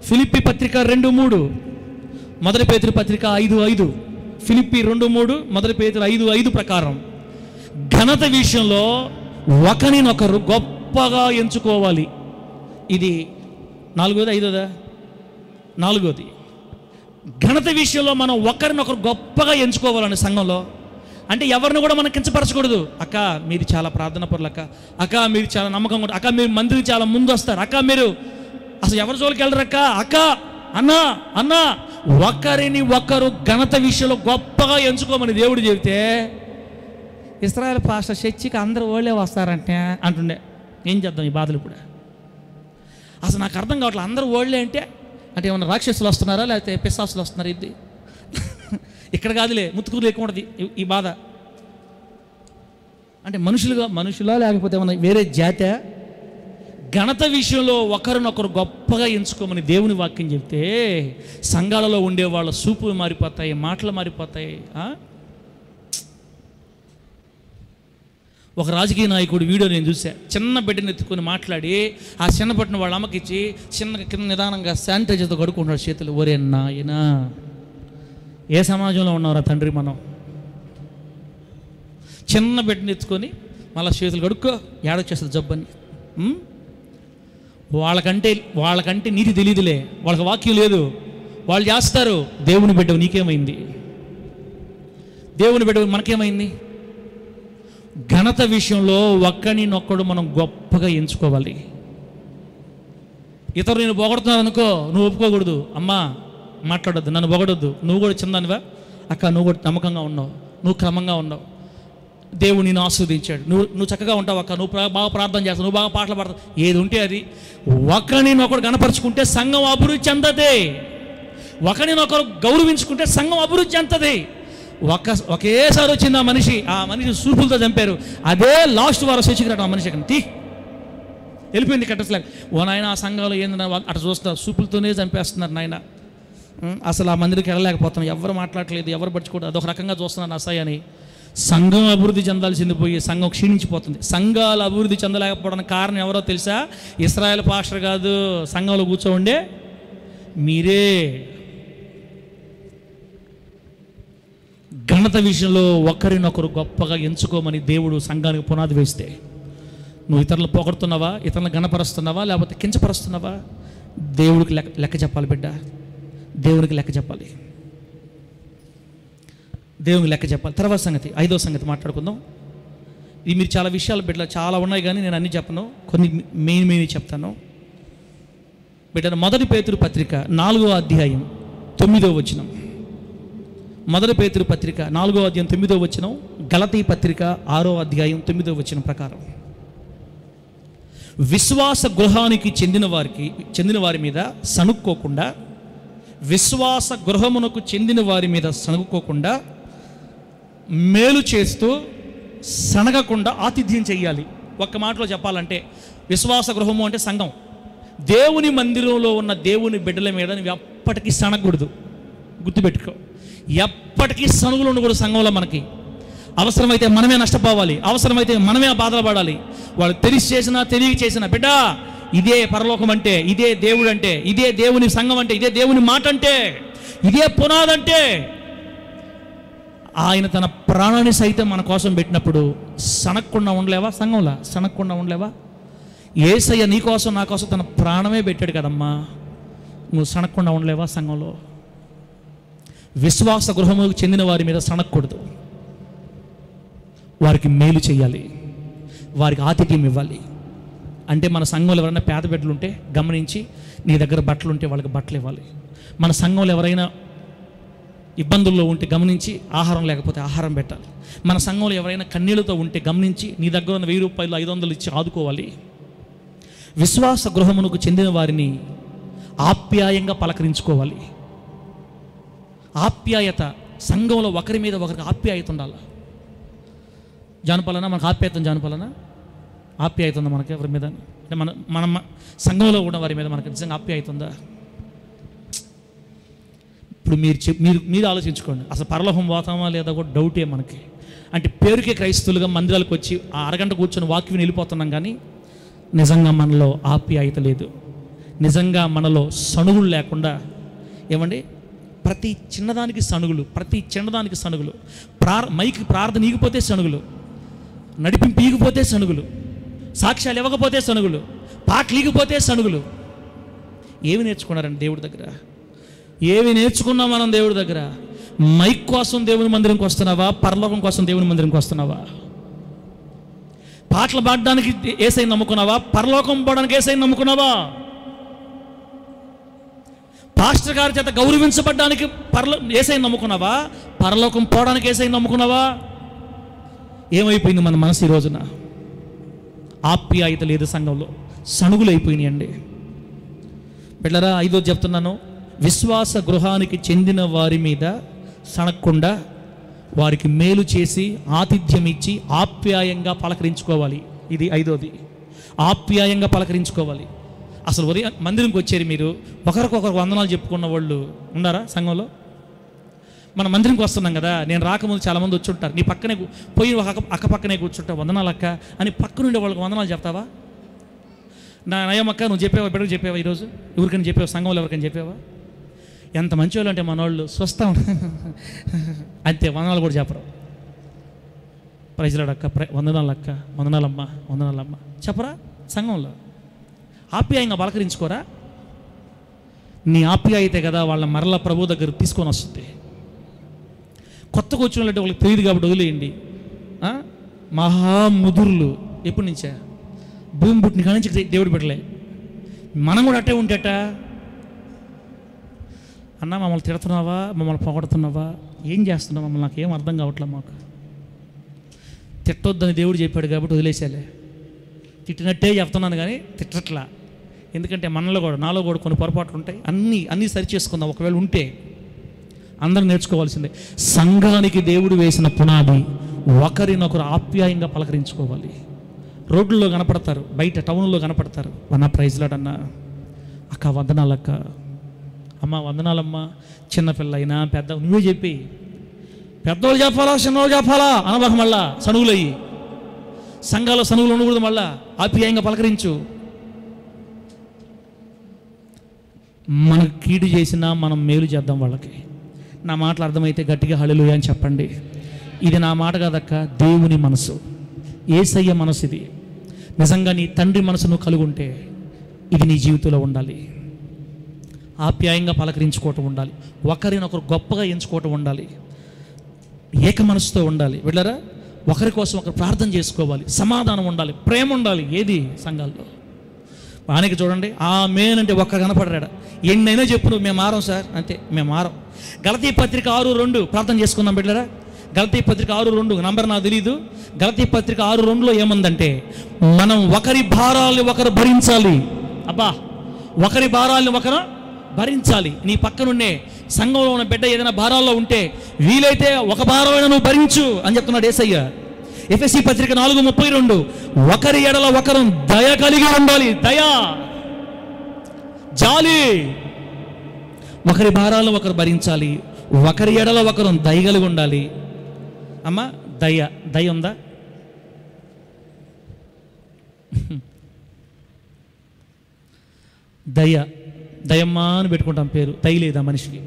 ఫిలిప్పి పత్రిక 2:3, మొదటి పేతురు పత్రిక 5:5, ఫిలిప్పి 2:3, మొదటి పేతురు 5:5 ప్రకారం ఘనత విషయంలో ఒకరినొకరు గొప్పగా ఎంచుకోవాలి. ఇది నాలుగోది ఐదోదా? నాలుగోది. ఘనత విషయంలో మనం ఒకరినొకరు గొప్పగా ఎంచుకోవాలండి సంఘంలో. అంటే ఎవరిని కూడా మనం కించపరచకూడదు. అక్క మీరు చాలా ప్రార్థన పరులు, అక్క మీరు చాలా నమ్మకంగా ఉంటారు, అక్క మీరు మందిరికి చాలా ముందు వస్తారు, అక్క మీరు అసలు ఎవరి జోలికి వెళ్ళరు అక్క, అక్క అన్నా అన్నా. ఒకరిని ఒకరు ఘనత విషయంలో గొప్పగా ఎంచుకోమని దేవుడు చెబితే ఇశ్రాయేల్ పాస్టర్ చర్చికి అందరూ వాళ్ళే వస్తారంటే అంటుండే. ఏం చేద్దాం ఈ బాధలు ఇప్పుడు? అసలు నాకు అర్థం కావట్లేదు. అందరూ వాళ్ళే అంటే ఏమన్నా రాక్షసులు వస్తున్నారా లేకపోతే పిశాసులు వస్తున్నారా? ఇది ఇక్కడ కాదులే, ముత్తుకూరు ఎక్కువ ఉంటుంది ఈ బాధ. అంటే మనుషులా లేకపోతే ఏమన్నా వేరే జాతే? ఘనత విషయంలో ఒకరినొకరు గొప్పగా ఎంచుకోమని దేవుని వాక్యం చెప్తే సంఘాలలో ఉండే వాళ్ళ చూపులు మారిపోతాయి, మాటలు మారిపోతాయి. ఒక రాజకీయ నాయకుడు వీడియో నేను చూసా. చిన్న బిడ్డను ఎత్తుకొని మాట్లాడి ఆ చిన్న బిడ్డను వాళ్ళ అమ్మకి ఇచ్చి చిన్న కింద నిదానంగా శానిటైజర్తో కడుక్కుంటాడు చేతులు. ఒరే నాయనా, ఏ సమాజంలో ఉన్నారా తండ్రి మనం? చిన్న బిడ్డను ఎత్తుకొని మళ్ళీ చేతులు కడుక్కో, ఏడొచ్చేస్తుంది జబ్బని. వాళ్ళకంటే నీతి తెలియదులే, వాళ్ళకి వాక్యం లేదు, వాళ్ళు చేస్తారు. దేవుని బిడ్డ నీకేమైంది? దేవుని బిడ్డ మనకేమైంది? ఘనత విషయంలో ఒక్కడినొక్కడు మనం గొప్పగా ఎంచుకోవాలి. ఇతరులు నేను పొగడుతున్నాను అనుకో, నువ్వు ఒప్పుకోకూడదు. అమ్మా మాట్లాడొద్దు, నన్ను పొగడొద్దు, నువ్వు కూడా చిన్నదానివా అక్క, నువ్వు కూడా నమ్మకంగా ఉన్నావు, నువ్వు క్రమంగా ఉన్నావు, దేవుడు నిన్ను ఆస్వాదించాడు, నువ్వు చక్కగా ఉంటావు అక్క, నువ్వు బాగా ప్రార్థన చేస్తావు, నువ్వు బాగా పాటలు పాడతావు, ఏది ఉంటే అది. ఒకరినొకడు గణపరుచుకుంటే సంఘం అభివృద్ధి చెందదే. ఒకరినొకరు గౌరవించుకుంటే సంఘం అభివృద్ధి చెందది. ఒకేసారి వచ్చింది ఆ మనిషి సూపులతో చంపారు. అదే లాస్ట్ వారం చర్చికి రావడం ఆ మనిషి అక్కడ వెళ్ళిపోయింది కట్టస్లాగా. ఓ నాయన ఆ సంఘాలు ఏందన్నా అట్లా చూస్తున్నారు, సూపులతోనే చంపేస్తున్నారు నాయన. అసలు ఆ మందిరికి వెళ్ళలేకపోతున్నాం, ఎవరు మాట్లాడలేదు, ఎవరు పట్టుకోవడం, అదొక రకంగా చూస్తున్నారు అసహ్యని. సంఘం అభివృద్ధి చెందాల్సింది పోయి సంఘం క్షీణించిపోతుంది. సంఘాలు అభివృద్ధి చెందలేకపోవడానికి కారణం ఎవరో తెలుసా? ఇశ్రాయేల్ పాస్టర్ కాదు, సంఘంలో కూర్చోండే మీరే. ఘనత విషయంలో ఒకరినొకరు గొప్పగా ఎంచుకోమని దేవుడు సంఘానికి పునాది వేస్తే, నువ్వు ఇతరులు పొగడుతున్నావా, ఇతరులను గణపరుస్తున్నావా, లేకపోతే కించపరుస్తున్నావా? దేవుడికి లెక్క చెప్పాలి బిడ్డ, దేవునికి లెక్క చెప్పాలి, దేవునికి లెక్క చెప్పాలి. తర్వాత సంగతి, ఐదో సంగతి మాట్లాడుకుందాం. ఇది మీరు చాలా విషయాలు బిడ్డ చాలా ఉన్నాయి కానీ నేను అన్నీ చెప్పను, కొన్ని మెయిన్ చెప్తాను బిడ్డ. మొదటి పేతురు పత్రిక 4వ అధ్యాయం 9వ వచనం. మొదటి పేతురు పత్రిక 4వ అధ్యాయం 9వ వచనం, గలతీ పత్రిక 6వ అధ్యాయం 9వ వచనం ప్రకారం విశ్వాస గృహానికి చెందిన వారి మీద సణుక్కోకుండా, విశ్వాస గృహమునకు చెందిన వారి మీద సణుక్కోకుండా, మేలు చేస్తూ సనగకుండా ఆతిథ్యం చెయ్యాలి. ఒక్క మాటలో చెప్పాలంటే విశ్వాస గృహము అంటే సంఘం. దేవుని మందిరంలో ఉన్న దేవుని బిడ్డల మీద నువ్వు ఎప్పటికీ సనగకూడదు. గుర్తుపెట్టుకో, ఎప్పటికీ సనుగులు ఉండకూడదు సంఘంలో. మనకి అవసరమైతే మనమే నష్టపోవాలి, అవసరమైతే మనమే బాధలు పడాలి. వాళ్ళు తెలిసి చేసినా తెలియక చేసినా బిడ్డ, ఇదే పరలోకం అంటే, ఇదే దేవుడు అంటే, ఇదే దేవుని సంఘం అంటే, ఇదే దేవుని మాట అంటే, ఇదే పునాదంటే. ఆయన తన ప్రాణాన్ని సైతం మన కోసం పెట్టినప్పుడు సనక్కుండా ఉండలేవా? సంఘంలో సనక్కుండా ఉండలేవా? యేసయ్య నీ కోసం నా కోసం తన ప్రాణమే పెట్టాడు కదమ్మా, నువ్వు సనక్కుండా ఉండలేవా సంఘంలో? విశ్వాస గృహముకు చెందిన వారి మీద సనక్కూడదు. వారికి మేలు చేయాలి, వారికి ఆతిథ్యం ఇవ్వాలి. అంటే మన సంఘంలో ఎవరైనా పేద బిడ్డలు ఉంటే గమనించి నీ దగ్గర బట్టలు ఉంటే వాళ్ళకి బట్టలు ఇవ్వాలి. మన సంఘంలో ఎవరైనా ఇబ్బందుల్లో ఉంటే గమనించి ఆహారం లేకపోతే ఆహారం పెట్టాలి. మన సంఘంలో ఎవరైనా కన్నీళ్లతో ఉంటే గమనించి నీ దగ్గర ఉన్న 1000 రూపాయలు 500 ఇచ్చి ఆదుకోవాలి. విశ్వాస గృహమునకు చెందిన వారిని ఆప్యాయంగా పలకరించుకోవాలి. ఆప్యాయత, సంఘంలో ఒకరి మీద ఒకరికి ఆప్యాయత ఉండాలి. జానపాలన మనకు ఆప్యాయత ఉందా మనకి ఎవరి మీద? అంటే మన సంఘంలో ఉన్న వారి మీద మనకు నిజంగా ఆప్యాయత ఉందా? ఇప్పుడు మీరు ఆలోచించుకోండి. అసలు పరలోకం పోతామా లేదా కూడా డౌటే మనకి. అంటే పేరుకే క్రైస్తవులుగా మందిరాలకు వచ్చి ఆ అరగంట కూర్చొని వాక్యం వెళ్ళిపోతున్నాం, కానీ నిజంగా మనలో ఆప్యాయత లేదు. నిజంగా మనలో సణుగులు లేకుండా, ఏమండి, ప్రతి చిన్నదానికి సణుగులు, మైకి ప్రార్థన ఈగిపోతే సణుగులు, నడిపింపు ఈగిపోతే సణుగులు, సాక్ష్యాలు ఇవ్వకపోతే సణుగులు, పాటలు ఈగిపోతే సణుగులు. ఏమి నేర్చుకున్నారండి దేవుడి దగ్గర? ఏవి నేర్చుకున్నాం మనం దేవుడి దగ్గర? మైక్ కోసం దేవుని మందిరంకి వస్తున్నావా? పరలోకం కోసం దేవుని మందిరంకి వస్తున్నావా? పాటలు పాడడానికి యేసయ్యని నమ్ముకున్నావా? పరలోకం పోవడానికి యేసయ్యని నమ్ముకున్నావా? పాస్టర్ గారి చేత గౌరవించబడ్డానికి యేసయ్యని నమ్ముకున్నావా? పరలోకం పోవడానికి యేసయ్యని నమ్ముకున్నావా? ఏమైపోయింది మన మనసు ఈ రోజున? ఆప్యాయత లేదు సంఘంలో, సణుగులు అయిపోయినాయండి. బిడ్డలారా, 5వ చెప్తున్నాను, విశ్వాస గృహానికి చెందిన వారి మీద సణక్కుండా వారికి మేలు చేసి ఆతిథ్యం ఇచ్చి ఆప్యాయంగా పలకరించుకోవాలి. ఇది 5వది, ఆప్యాయంగా పలకరించుకోవాలి. అసలు ఉదయం మందిరంకి వచ్చారు మీరు, ఒకరికొకరు వందనాలు చెప్పుకున్న వాళ్ళు ఉన్నారా సంఘంలో? మన మందిరంకి వస్తున్నాం కదా, నేను రాకముందు చాలామంది వచ్చి ఉంటారు. నీ పక్కనే పోయి అక్క పక్కనే కూర్చుంటావు, వందనాలు అక్క అని పక్క నుండి వాళ్ళకి వందనాలు చెప్తావా? నా నయమక్క నువ్వు చెప్పావా? బిడ్డకు చెప్పావా? ఈరోజు ఎవరికైనా చెప్పావా? సంఘంలో ఎవరికైనా చెప్పావా? ఎంత మంచి వాళ్ళు అంటే మన వాళ్ళు స్వస్థం అంతే, వందనాలు కూడా చెప్పరు. ప్రైజ్లాడు అక్క, వందనాలక్క, వందనాలమ్మ చెప్పరా? సంఘంలో ఆప్యాయంగా పలకరించుకోరా? నీ ఆప్యాయతే కదా వాళ్ళ మరలా ప్రభు దగ్గర తీసుకొని వస్తుంది. కొత్తగా వచ్చిన వాళ్ళంటే వాళ్ళకి తెలియదు కాబట్టి వదిలేయండి. మహాముదుర్లు ఎప్పటి నుంచా? భూమి పుట్టిన కాడి నుంచి దేవుడు పెట్టలే. మనం కూడా అట్టే ఉంటేట, అన్న మమ్మల్ని తిడుతున్నావా, మమ్మల్ని పొగడుతున్నావా, ఏం చేస్తున్నావు మమ్మల్ని, నాకు ఏం అర్థం కావట్లే. మాకు తిట్టొద్దని దేవుడు చెప్పాడు కాబట్టి వదిలేసేలే. తిట్టినట్టే చెప్తున్నాను కానీ తిట్టట్లా. ఎందుకంటే మనలో కూడా, నాలో కూడా కొన్ని పొరపాట్లు ఉంటాయి. అన్నీ సరి చేసుకుందాం. ఒకవేళ ఉంటే అందరూ నేర్చుకోవాల్సిందే. సంఘానికి దేవుడు వేసిన పునాది ఒకరినొకరు ఆప్యాయంగా పలకరించుకోవాలి. రోడ్లలో కనపడతారు, బయట టౌన్లో కనపడతారు, అన్న ప్రైజ్లాడన్నా, అక్క వందనాలక్క, అమ్మ వందనాలమ్మ, చిన్నపిల్ల అయినా పెద్ద నువ్వే చెప్పి, పెద్దవాళ్ళు చెప్పాలా చిన్నవాళ్ళు చెప్పాలా అనబాక, మళ్ళా సనుగులయ్యి సంఘాల్లో సనుగులు ఉండకూడదు. మళ్ళా ఆప్యాయంగా పలకరించు. మనకు కీడు చేసినా మనం మేలు చేద్దాం వాళ్ళకి. నా మాటలు అర్థమైతే గట్టిగా హల్లెలూయా అని చెప్పండి. ఇది నా మాట కాదక్క, దేవుని మనసు, యేసయ్య మనసు. ఇది నిజంగా నీ తండ్రి మనసు నువ్వు కలుగుంటే ఇది నీ జీవితంలో ఉండాలి. ఆప్యాయంగా పలకరించుకోవటం ఉండాలి, ఒకరినొకరు గొప్పగా ఎంచుకోవటం ఉండాలి, ఏక మనసుతో ఉండాలి. వెళ్ళారా? ఒకరి కోసం ఒకరు ప్రార్థన చేసుకోవాలి, సమాధానం ఉండాలి, ప్రేమ ఉండాలి. ఏది సంఘాల్లో వానికి చూడండి, ఆమేన్ అంటే ఒక్క కనపడరాడా? ఎన్నైనా చెప్పు, నువ్వు మేము మారం సార్ అంతే, మేము మారం. గలతీ పత్రిక 6:2 ప్రార్థన చేసుకుందాం బిడ్డలారా. గలతీ పత్రిక 6:2 నంబర్ నాకు తెలీదు. గలతీ పత్రిక 6:2లో ఏముందంటే, మనం ఒకరి భారాల్ని ఒకరు భరించాలి. అబ్బా, ఒకరి భారాల్ని ఒకరు భరించాలి. నీ పక్కనుండే సంఘంలో ఉన్న బిడ్డ ఏదైనా భారాల్లో ఉంటే వీలైతే ఒక భారమైనా నువ్వు భరించు అని చెప్తున్నాడు యేసయ్య. ఎఫెసీ పత్రిక 4:32 ఒకరి ఎడల ఒకరు దయ కలిగి ఉండాలి. దయ, జాలి, ఒకరి భారాలను ఒకరు భరించాలి, ఒకరి ఎడల ఒకరు దయ కలిగి ఉండాలి. అమ్మ దయ ఉందా? దయమ్మా అని పెట్టుకుంటాం పేరు. దయ లేదా మనిషికి?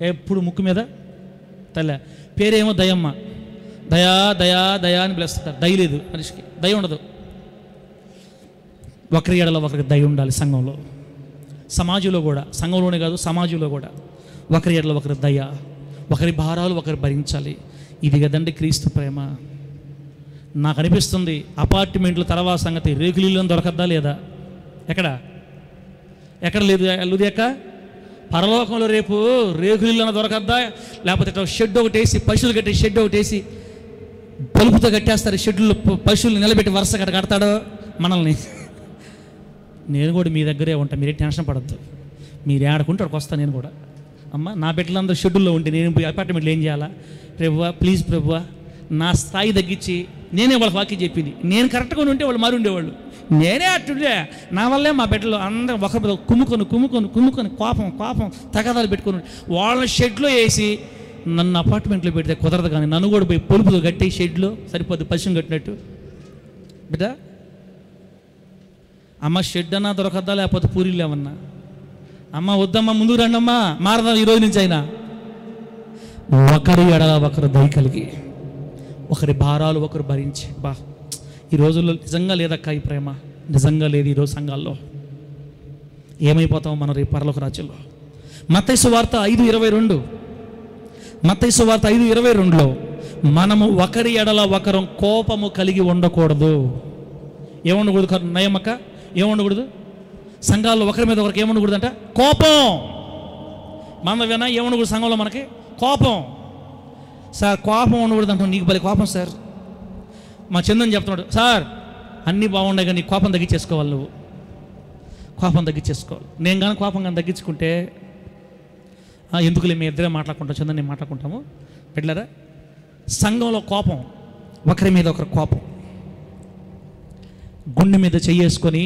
ఎప్పుడు ముక్కు మీద తల్ల పేరేమో దయమ్మ, దయా దయా దయా అని పిలుస్తుంటారు. దయ లేదు మనిషికి, దయ ఉండదు. ఒకరి ఎడల ఒకరికి దయ ఉండాలి. సంఘంలో, సమాజంలో కూడా, సంఘంలోనే కాదు సమాజంలో కూడా ఒకరి ఎడల ఒకరి దయ, ఒకరి భారాలు ఒకరు భరించాలి. ఇది కదండి క్రీస్తు ప్రేమ. నాకు అనిపిస్తుంది అపార్ట్మెంట్ల తర్వాత సంగతి రేకులీలను దొరకద్దా లేదా? ఎక్కడ లేదు లూదియక్క? పరలోకంలో రేపు రేకులీలను దొరకద్దా? లేకపోతే ఇట్లా షెడ్ ఒకటి వేసి, పశువులు కట్టే షెడ్ ఒకటి వేసి పలుపుతో కట్టేస్తారు. షెడ్యూల్లో పశువులు నిలబెట్టి వరుస కడతాడో మనల్ని. నేను కూడా మీ దగ్గరే ఉంటాను, మీరే టెన్షన్ పడద్దు. మీరు ఆడుకుంటే అక్కడికి వస్తాను నేను కూడా. అమ్మ నా బిడ్డలందరూ షెడ్యూల్లో ఉంటే నేను అపార్ట్మెంట్లో ఏం చేయాలా? ప్రభువా ప్లీజ్ ప్రభువా, నా స్థాయి తగ్గించి నేనే వాళ్ళకి వాక్యం చెప్పింది. నేను కరెక్ట్గా ఉంటే వాళ్ళు మారి ఉండేవాళ్ళు. నేనే అట్టుండే, నా వల్లే మా బిడ్డలు అందరూ ఒకరి కుమ్ముకొని కోపం తగాదాలు పెట్టుకొని వాళ్ళని షెడ్లో వేసి నన్ను అపార్ట్మెంట్లో పెడితే కుదరదు. కానీ నన్ను కూడా పోయి పొలుపుతో కట్టి షెడ్లో సరిపోద్ది, పశువుని కట్టినట్టు. బిడ్డ అమ్మ షెడ్ అన్నా దొరకద్దా, లేకపోతే పూరీలు ఏమన్నా? అమ్మ వద్దమ్మా, ముందుకు రండి అమ్మా, మారదాం ఈరోజు నుంచి అయినా. ఒకరి ఎడల ఒకరు దయ కలిగి, ఒకరి భారాలు ఒకరు భరించి. ఈ రోజుల్లో నిజంగా లేదక్క ఈ ప్రేమ, నిజంగా లేదు ఈరోజు సంఘాల్లో. ఏమైపోతాం మనం రేపు పరలోక రాజ్యంలో? మత్తయి సువార్త 5:22, మత్తయి సువార్త 5:22లో మనము ఒకరి ఎడల ఒకరం కోపము కలిగి ఉండకూడదు. ఏముండకూడదు నయమక్క? ఏముండకూడదు? సంఘాల్లో ఒకరి మీద ఒకరికి ఏముండకూడదు అంట? కోపం. మన వినా ఏముండకూడదు సంఘంలో మనకి? కోపం. సార్ కోపం ఉండకూడదు అంటాం. నీకు భలే కోపం సార్. మా చందని చెప్తున్నాడు, సార్ అన్నీ బాగున్నాయి కానీ కోపం తగ్గించేసుకోవాలి, నువ్వు కోపం తగ్గించేసుకోవాలి. నేను కానీ కోపం కానీ తగ్గించుకుంటే ఎందుకులే, మీ ఇద్దరే మాట్లాడుకుంటాం, చందని నేను మాట్లాడుకుంటాము. పెట్టలేరా? సంఘంలో కోపం, ఒకరి మీద ఒకరి కోపం, గుండె మీద చెయ్యేసుకొని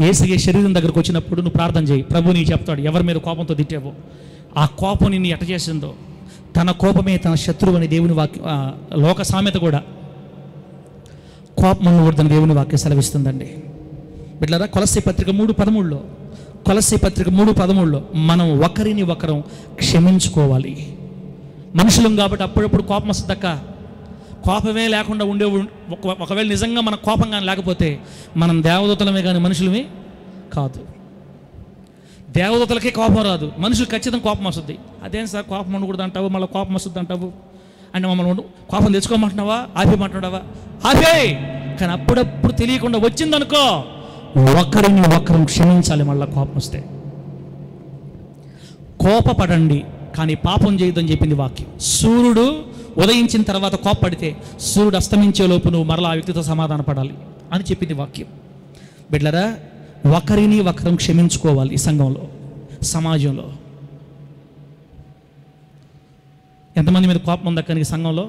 యేసయ్య శరీరం దగ్గరకు వచ్చినప్పుడు నువ్వు ప్రార్థన చేయి. ప్రభు నీకు చెప్తాడు ఎవరి మీద కోపంతో తిట్టావో, ఆ కోపం నిన్ను ఎట్ట చేసిందో. తన కోపమే తన శత్రువు అని దేవుని వాక్య లోక సామెత కూడా. కోపం ఉండకూడదని దేవుని వాక్యం సెలవిస్తుందండి. బిడ్డలారా, కొలస్సీ పత్రిక 3:13లో, కొలస్సీ పత్రిక 3:13లో మనం ఒకరిని ఒకరం క్షమించుకోవాలి. మనుషులం కాబట్టి అప్పుడప్పుడు కోపం వస్తుందక్క. కోపమే లేకుండా ఉండే ఒకవేళ నిజంగా మన కోపం కానీ లేకపోతే మనం దేవదూతలమే కానీ మనుషులమే కాదు. దేవదూతలకే కోపం రాదు, మనుషులు ఖచ్చితంగా కోపం వస్తుంది. అదేం సార్ కోపం ఉండకూడదు అంటావు, మళ్ళీ కోపం వస్తుంది అంటావు అంటే మమ్మల్ని కోపం తెచ్చుకోమంటున్నావా, ఆపేయమంటున్నావా? ఆపే. కానీ అప్పుడప్పుడు తెలియకుండా వచ్చిందనుకో, ఒకరిని ఒకరు క్షమించాలి. మళ్ళీ కోపం వస్తే కోపపడండి కానీ పాపం చేయొద్దని చెప్పింది వాక్యం. సూర్యుడు ఉదయించిన తర్వాత కోపపడితే సూర్యుడు అస్తమించే లోపు నువ్వు మరలా ఆ వ్యక్తితో సమాధాన పడాలి అని చెప్పింది వాక్యం. బిడ్డలారా, ఒకరిని ఒకరం క్షమించుకోవాలి. ఈ సంఘంలో, సమాజంలో ఎంతమంది మీద కోపం ఉందక్క ఈ సంఘంలో?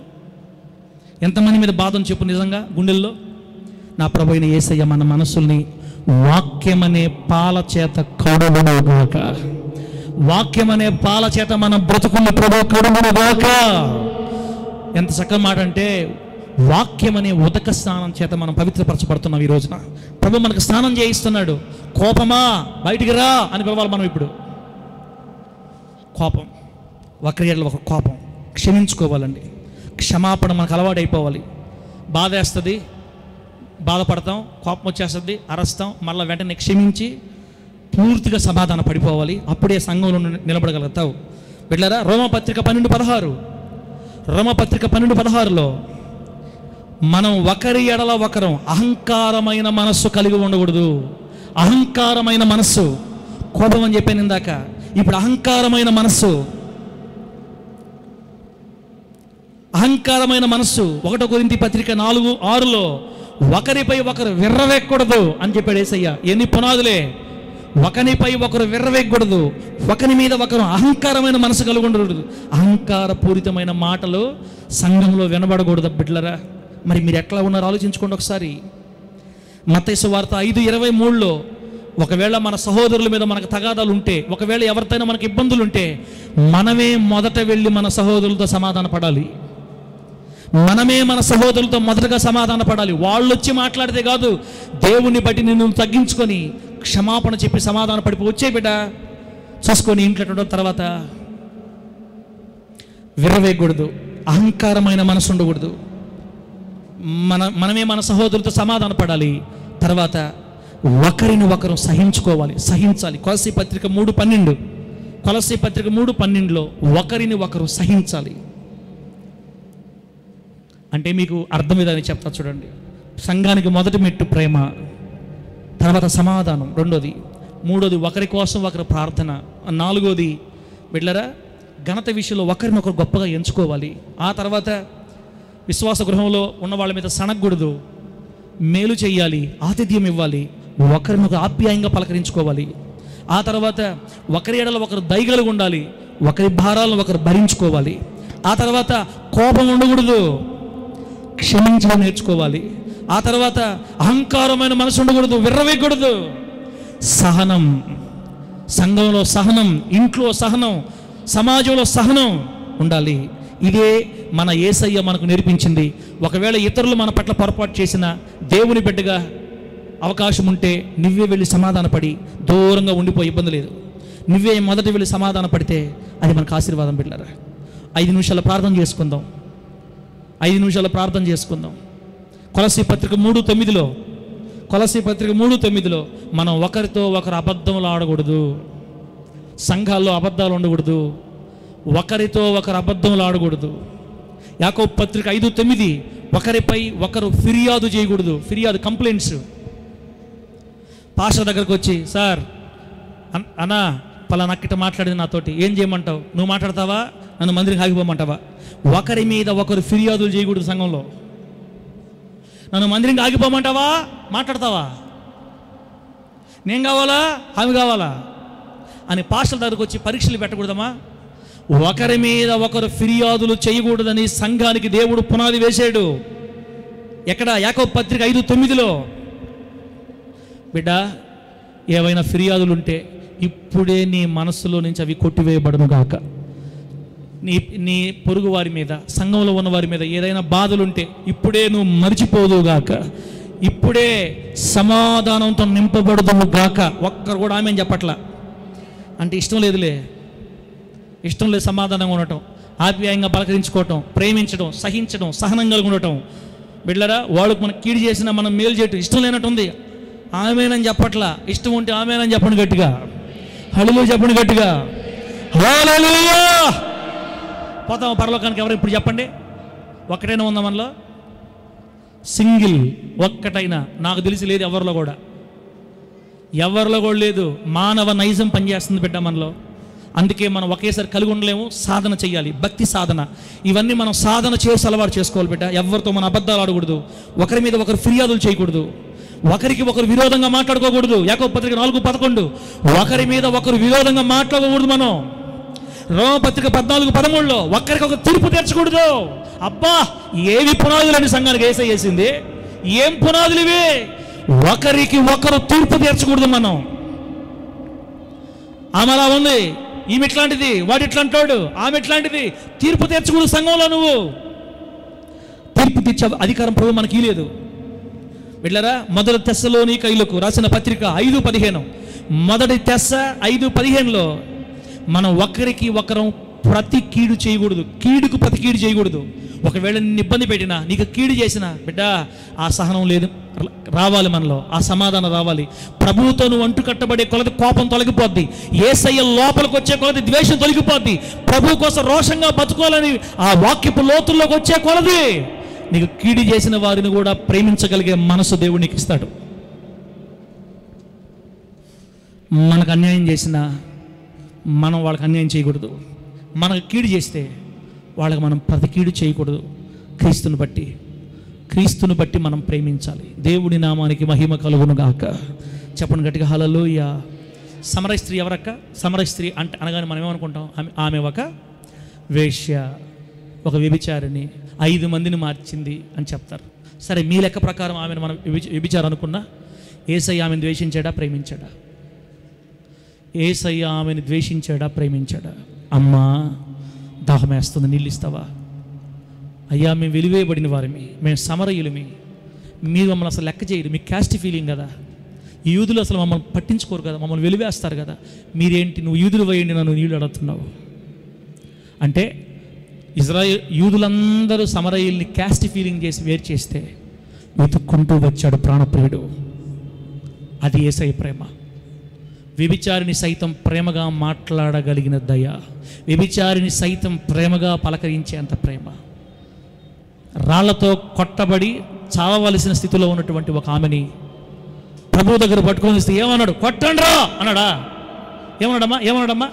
ఎంతమంది మీద బాధను చెప్పు నిజంగా గుండెల్లో. నా ప్రభు అయిన యేసయ్య మన మనసుల్ని వాక్యమనే పాల చేత కడుగునుగాక, వాక్యమనే పాల చేత మనం బ్రతుకున్న ప్రభు కడుగునుగాక. ఎంత చక్కని మాట అంటే, వాక్యం అనే ఉదక స్నానం చేత మనం పవిత్రపరచబడుతున్నాం. ఈ రోజున ప్రభు మనకు స్నానం చేయిస్తున్నాడు. కోపమా బయటికి రా అని పిలవాలి మనం. ఇప్పుడు కోపం, ఒకరి ఎడల ఒక కోపం, క్షమించుకోవాలండి. క్షమాపణ మనకు అలవాటు అయిపోవాలి. బాధ వేస్తుంది, బాధపడతాం, కోపం వచ్చేస్తుంది, అరస్తాం, మళ్ళీ వెంటనే క్షమించి పూర్తిగా సమాధాన పడిపోవాలి. అప్పుడే సంఘంలో నిలబడగలుగుతావు. బిడ్డలారా, రోమపత్రిక 12:16, రోమపత్రిక 12:16లో మనం ఒకరి ఎడల ఒకరం అహంకారమైన మనస్సు కలిగి ఉండకూడదు. అహంకారమైన మనస్సు, కోపం అని చెప్పాను ఇందాక, ఇప్పుడు అహంకారమైన మనస్సు. అహంకారమైన మనస్సు 1 కొరింథీ పత్రిక 4:6లో ఒకరిపై ఒకరు విర్రవేయకూడదు అని చెప్పాడు యేసయ్య. ఎన్ని పునాదులే! ఒకరిపై ఒకరు విర్రవేయకూడదు, ఒకరి మీద ఒకరు అహంకారమైన మనసు కలిగి ఉండకూడదు. అహంకారపూరితమైన మాటలు సంఘంలో వినబడకూడదు. బిడ్డలారా, మరి మీరు ఎట్లా ఉన్నారో ఆలోచించుకోండి ఒకసారి. మత్తయి సువార్త 5:23లో ఒకవేళ మన సహోదరుల మీద మనకు తగాదాలు ఉంటే, ఒకవేళ ఎవరితోనైనా మనకు ఇబ్బందులు ఉంటే, మనమే మొదట వెళ్ళి మన సహోదరులతో సమాధాన పడాలి. మనమే మన సహోదరులతో మొదటగా సమాధాన పడాలి. వాళ్ళు వచ్చి మాట్లాడితే కాదు, దేవుని బట్టి నిన్ను తగ్గించుకొని క్షమాపణ చెప్పి సమాధాన పడిపో. వచ్చే బిడ్డ చూసుకొని ఇంట్లో తర్వాత విర్రవేయకూడదు, అహంకారమైన మనసు ఉండకూడదు. మనమే మన సహోదరులతో సమాధాన పడాలి. తర్వాత ఒకరిని ఒకరు సహించుకోవాలి, సహించాలి. కొలస్సీ పత్రిక 3:12, కొలస్సీ పత్రిక 3:12 ఒకరిని ఒకరు సహించాలి. అంటే మీకు అర్థం ఏదని చెప్తా చూడండి. సంఘానికి మొదటి మెట్టు ప్రేమ, తర్వాత సమాధానం, రెండోది. మూడోది ఒకరి కోసం ఒకరి ప్రార్థన. నాలుగోది బిడ్డలారా ఘనత విషయంలో ఒకరినొకరు గొప్పగా ఎంచుకోవాలి. ఆ తర్వాత విశ్వాస గృహంలో ఉన్న వాళ్ళ మీద సనగకూడదు, మేలు చేయాలి, ఆతిథ్యం ఇవ్వాలి, ఒకరినొకరు ఆప్యాయంగా పలకరించుకోవాలి. ఆ తర్వాత ఒకరి ఎడల ఒకరు దయగలిగి ఉండాలి, ఒకరి భారాలను ఒకరు భరించుకోవాలి. ఆ తర్వాత కోపం ఉండకూడదు, క్షమించడం నేర్చుకోవాలి. ఆ తర్వాత అహంకారమైన మనసు ఉండకూడదు, విర్రవేయకూడదు. సహనం, సంఘంలో సహనం, ఇంట్లో సహనం, సమాజంలో సహనం ఉండాలి. ఇదే మన యేసయ్య మనకు నేర్పించింది. ఒకవేళ ఇతరులు మన పట్ల పొరపాటు చేసిన దేవుని బిడ్డగా అవకాశం ఉంటే నువ్వే వెళ్ళి సమాధానపడి దూరంగా ఉండిపోయి ఇబ్బంది లేదు. నువ్వే మొదట వెళ్ళి సమాధాన పడితే అది మనకు ఆశీర్వాదం. బిడ్డలారా 5 నిమిషాల ప్రార్థన చేసుకుందాం. 5 నిమిషాల ప్రార్థన చేసుకుందాం. కొలస్సీ పత్రిక 3:9 మనం ఒకరితో ఒకరు అబద్ధములు ఆడకూడదు, సంఘాల్లో అబద్ధాలు ఉండకూడదు, ఒకరితో ఒకరు అబద్ధములు ఆడకూడదు. యాకోబు పత్రిక 5:9 ఒకరిపై ఒకరు ఫిర్యాదు చేయకూడదు. ఫిర్యాదు, కంప్లైంట్స్. పాస్టర్ దగ్గరకు వచ్చి, సార్ అన్నా పలానా అక్కిట మాట్లాడింది నాతోటి, ఏం చేయమంటావు? నువ్వు మాట్లాడతావా? నన్ను మందిరికి ఆగిపోమంటావా? ఒకరి మీద ఒకరు ఫిర్యాదులు చేయకూడదు. సంఘంలో నన్ను మందిరికి ఆగిపోమంటావా? మాట్లాడతావా? నేను కావాలా, ఆమె కావాలా అని పాస్టర్ దగ్గరకు వచ్చి పరీక్షలు పెట్టకూడదమ్మా. ఒకరి మీద ఒకరు ఫిర్యాదులు చేయకూడదని సంఘానికి దేవుడు పునాది వేశాడు. ఎక్కడ? యాకోబు పత్రిక 5:9. బిడ్డ, ఏవైనా ఫిర్యాదులు ఉంటే ఇప్పుడే నీ మనస్సులో నుంచి అవి కొట్టివేయబడను గాక. నీ పొరుగు వారి మీద, సంఘంలో ఉన్న వారి మీద ఏదైనా బాధలుంటే ఇప్పుడే నువ్వు మర్చిపోదుగాక. ఇప్పుడే సమాధానంతో నింపబడదును గాక. ఒక్కరు కూడా ఆమె చెప్పట్లా. అంటే ఇష్టం లేదులే, ఇష్టం లేదు సమాధానంగా ఉండటం, ఆప్యాయంగా పలకరించుకోవటం, ప్రేమించడం, సహించడం, సహనం కలిగి ఉండటం. బిడ్డలారా వాళ్ళకు మనకు కీడు చేసినా మనం మేలు చేయటం ఇష్టం లేనట్టుంది. ఆమెనని చెప్పట్లా. ఇష్టం ఉంటే ఆమెనని చెప్పండి గట్టిగా. హల్లెలూయా చెప్పండి గట్టిగా. హల్లెలూయా. పోతాం పరలోకానికి. ఎవరు ఇప్పుడు చెప్పండి? ఒక్కటైనా ఉందా మనలో? సింగిల్ ఒక్కటైనా నాకు తెలిసి లేదు. ఎవరిలో కూడా లేదు. మానవ నైజం పనిచేస్తుంది బిడ్డ మనలో. అందుకే మనం ఒకేసారి కలిగి ఉండలేము. సాధన చేయాలి, భక్తి సాధన. ఇవన్నీ మనం సాధన చేసి అలవాటు చేసుకోవాలి బిడ్డ. ఎవరితో మనం అబద్ధాలు ఆడకూడదు, ఒకరి మీద ఒకరు ఫిర్యాదులు చేయకూడదు, ఒకరికి ఒకరు విరోధంగా మాట్లాడుకోకూడదు. యాకోబు పత్రిక 4:11 ఒకరి మీద ఒకరు విరోధంగా మాట్లాడకూడదు. మనం రోమపత్రిక 14:13 ఒకరికి ఒక తీర్పు తీర్చకూడదు. అబ్బా, ఏవి పునాదులని సంఘానికి యేసయ్య వేసింది? ఏం పునాదులు ఇవి? ఒకరికి ఒకరు తీర్పు తీర్చకూడదు. మనం ఆమె అలా ఉంది, ఈమె ఇట్లాంటిది, వాడు ఇట్లాంటాడు, ఆమె ఇట్లాంటిది. తీర్పు తీర్చకూడదు సంఘంలో. నువ్వు తీర్పు తీర్చే అధికారం ప్రభు మనకి లేదు. వెళ్ళరా మొదటి తెస్సలోనికయులకు రాసిన పత్రిక 5:15 మొదటి తెస్స 5:15 మనం ఒకరికి ఒకరం ప్రతి కీడు చేయకూడదు. కీడుకు ప్రతి కీడు చేయకూడదు. ఒకవేళ నిన్ను ఇబ్బంది పెట్టినా, నీకు కీడు చేసినా బిడ్డ, ఆ సహనం లేదు రావాలి మనలో, ఆ సమాధానం రావాలి. ప్రభువుతో నువ్వు అంటు కట్టబడే కొలది కోపం తొలగిపోద్ది. యేసయ్య లోపలికి వచ్చే కొలది ద్వేషం తొలగిపోద్ది. ప్రభు కోసం రోషంగా బతుకోవాలని ఆ వాక్యపు లోతుల్లోకి వచ్చే కొలది నీకు కీడు చేసిన వారిని కూడా ప్రేమించగలిగే మనసు దేవుడు నీకు ఇస్తాడు. మనకు అన్యాయం చేసినా మనం వాళ్ళకి అన్యాయం చేయకూడదు. మనకు కీడు చేస్తే వాళ్ళకి మనం ప్రతి కీడు చేయకూడదు. క్రీస్తుని బట్టి మనం ప్రేమించాలి. దేవుడి నామానికి మహిమ కలుగును గాక. చెప్పండి గట్టిగా హల్లెలూయా. సమరయ స్త్రీ ఎవరక్క? సమరయ స్త్రీ అంటే అనగానే మనం ఏమనుకుంటాం? ఆమె ఒక వేశ్య, ఒక వ్యభిచారిణి, 5 మందిని మార్చింది అని చెప్తారు. సరే, మీ లెక్క ప్రకారం ఆమెను మనం వ్యభిచారం అనుకున్నా, యేసయ్య ఆమెను ద్వేషించాడా, ప్రేమించాడా? యేసయ్య ఆమెను ద్వేషించాడా, ప్రేమించాడా? అమ్మా, దాహం వేస్తుంది, నీళ్ళు ఇస్తావా? అయ్యా, మేము వెలివేయబడిన వారిమి, మేము సమరయులమి, మీరు మమ్మల్ని అసలు లెక్క చేయరు, మీకు క్యాస్ట్ ఫీలింగ్ కదా, ఈ యూదులు అసలు మమ్మల్ని పట్టించుకోరు కదా, మమ్మల్ని వెలివేస్తారు కదా, మీరేంటి నువ్వు యూదులు వేయండి నన్ను నీళ్ళు అడుగుతున్నావు అంటే, యూదులందరూ సమరయుల్ని క్యాస్ట్ ఫీలింగ్ చేసి వేరు చేస్తే వెతుక్కుంటూ వచ్చాడు ప్రాణప్రియుడు. అది యేసయ్య ప్రేమ. వ్యభిచారిని సైతం ప్రేమగా మాట్లాడగలిగిన దయ, వ్యభిచారిని సైతం ప్రేమగా పలకరించేంత ప్రేమ. రాళ్లతో కొట్టబడి చావవలసిన స్థితిలో ఉన్నటువంటి ఒక ఆమెని ప్రభు దగ్గర పట్టుకొని వస్తే ఏమన్నాడు? కొట్టండ్రా అన్నాడా? ఏమన్నాడమ్మా?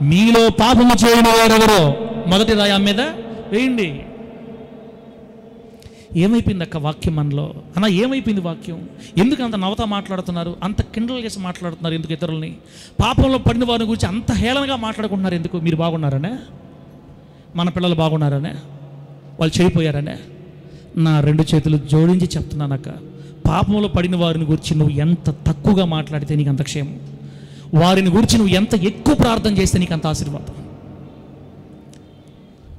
మీలో పాపము చేయని వారెవరో మొదటి రాయి ఆమె మీద వేయండి. ఏమైపోయింది అక్క వాక్యం మనలో? అన్న ఏమైపోయింది వాక్యం? ఎందుకు అంత నవత మాట్లాడుతున్నారు, అంత కిండలు చేసి మాట్లాడుతున్నారు? ఎందుకు ఇతరులని, పాపంలో పడిన వారిని గురించి అంత హేళనగా మాట్లాడుకుంటున్నారు ఎందుకు? మీరు బాగున్నారనే, మన పిల్లలు బాగున్నారనే, వాళ్ళు చెడిపోయారనే? నా 2 చేతులు జోడించి చెప్తున్నానక్క, పాపంలో పడిన వారిని గురించి నువ్వు ఎంత తక్కువగా మాట్లాడితే నీకు అంత క్షేమం, వారిని గురించి నువ్వు ఎంత ఎక్కువ ప్రార్థన చేస్తే నీకు అంత ఆశీర్వాదం.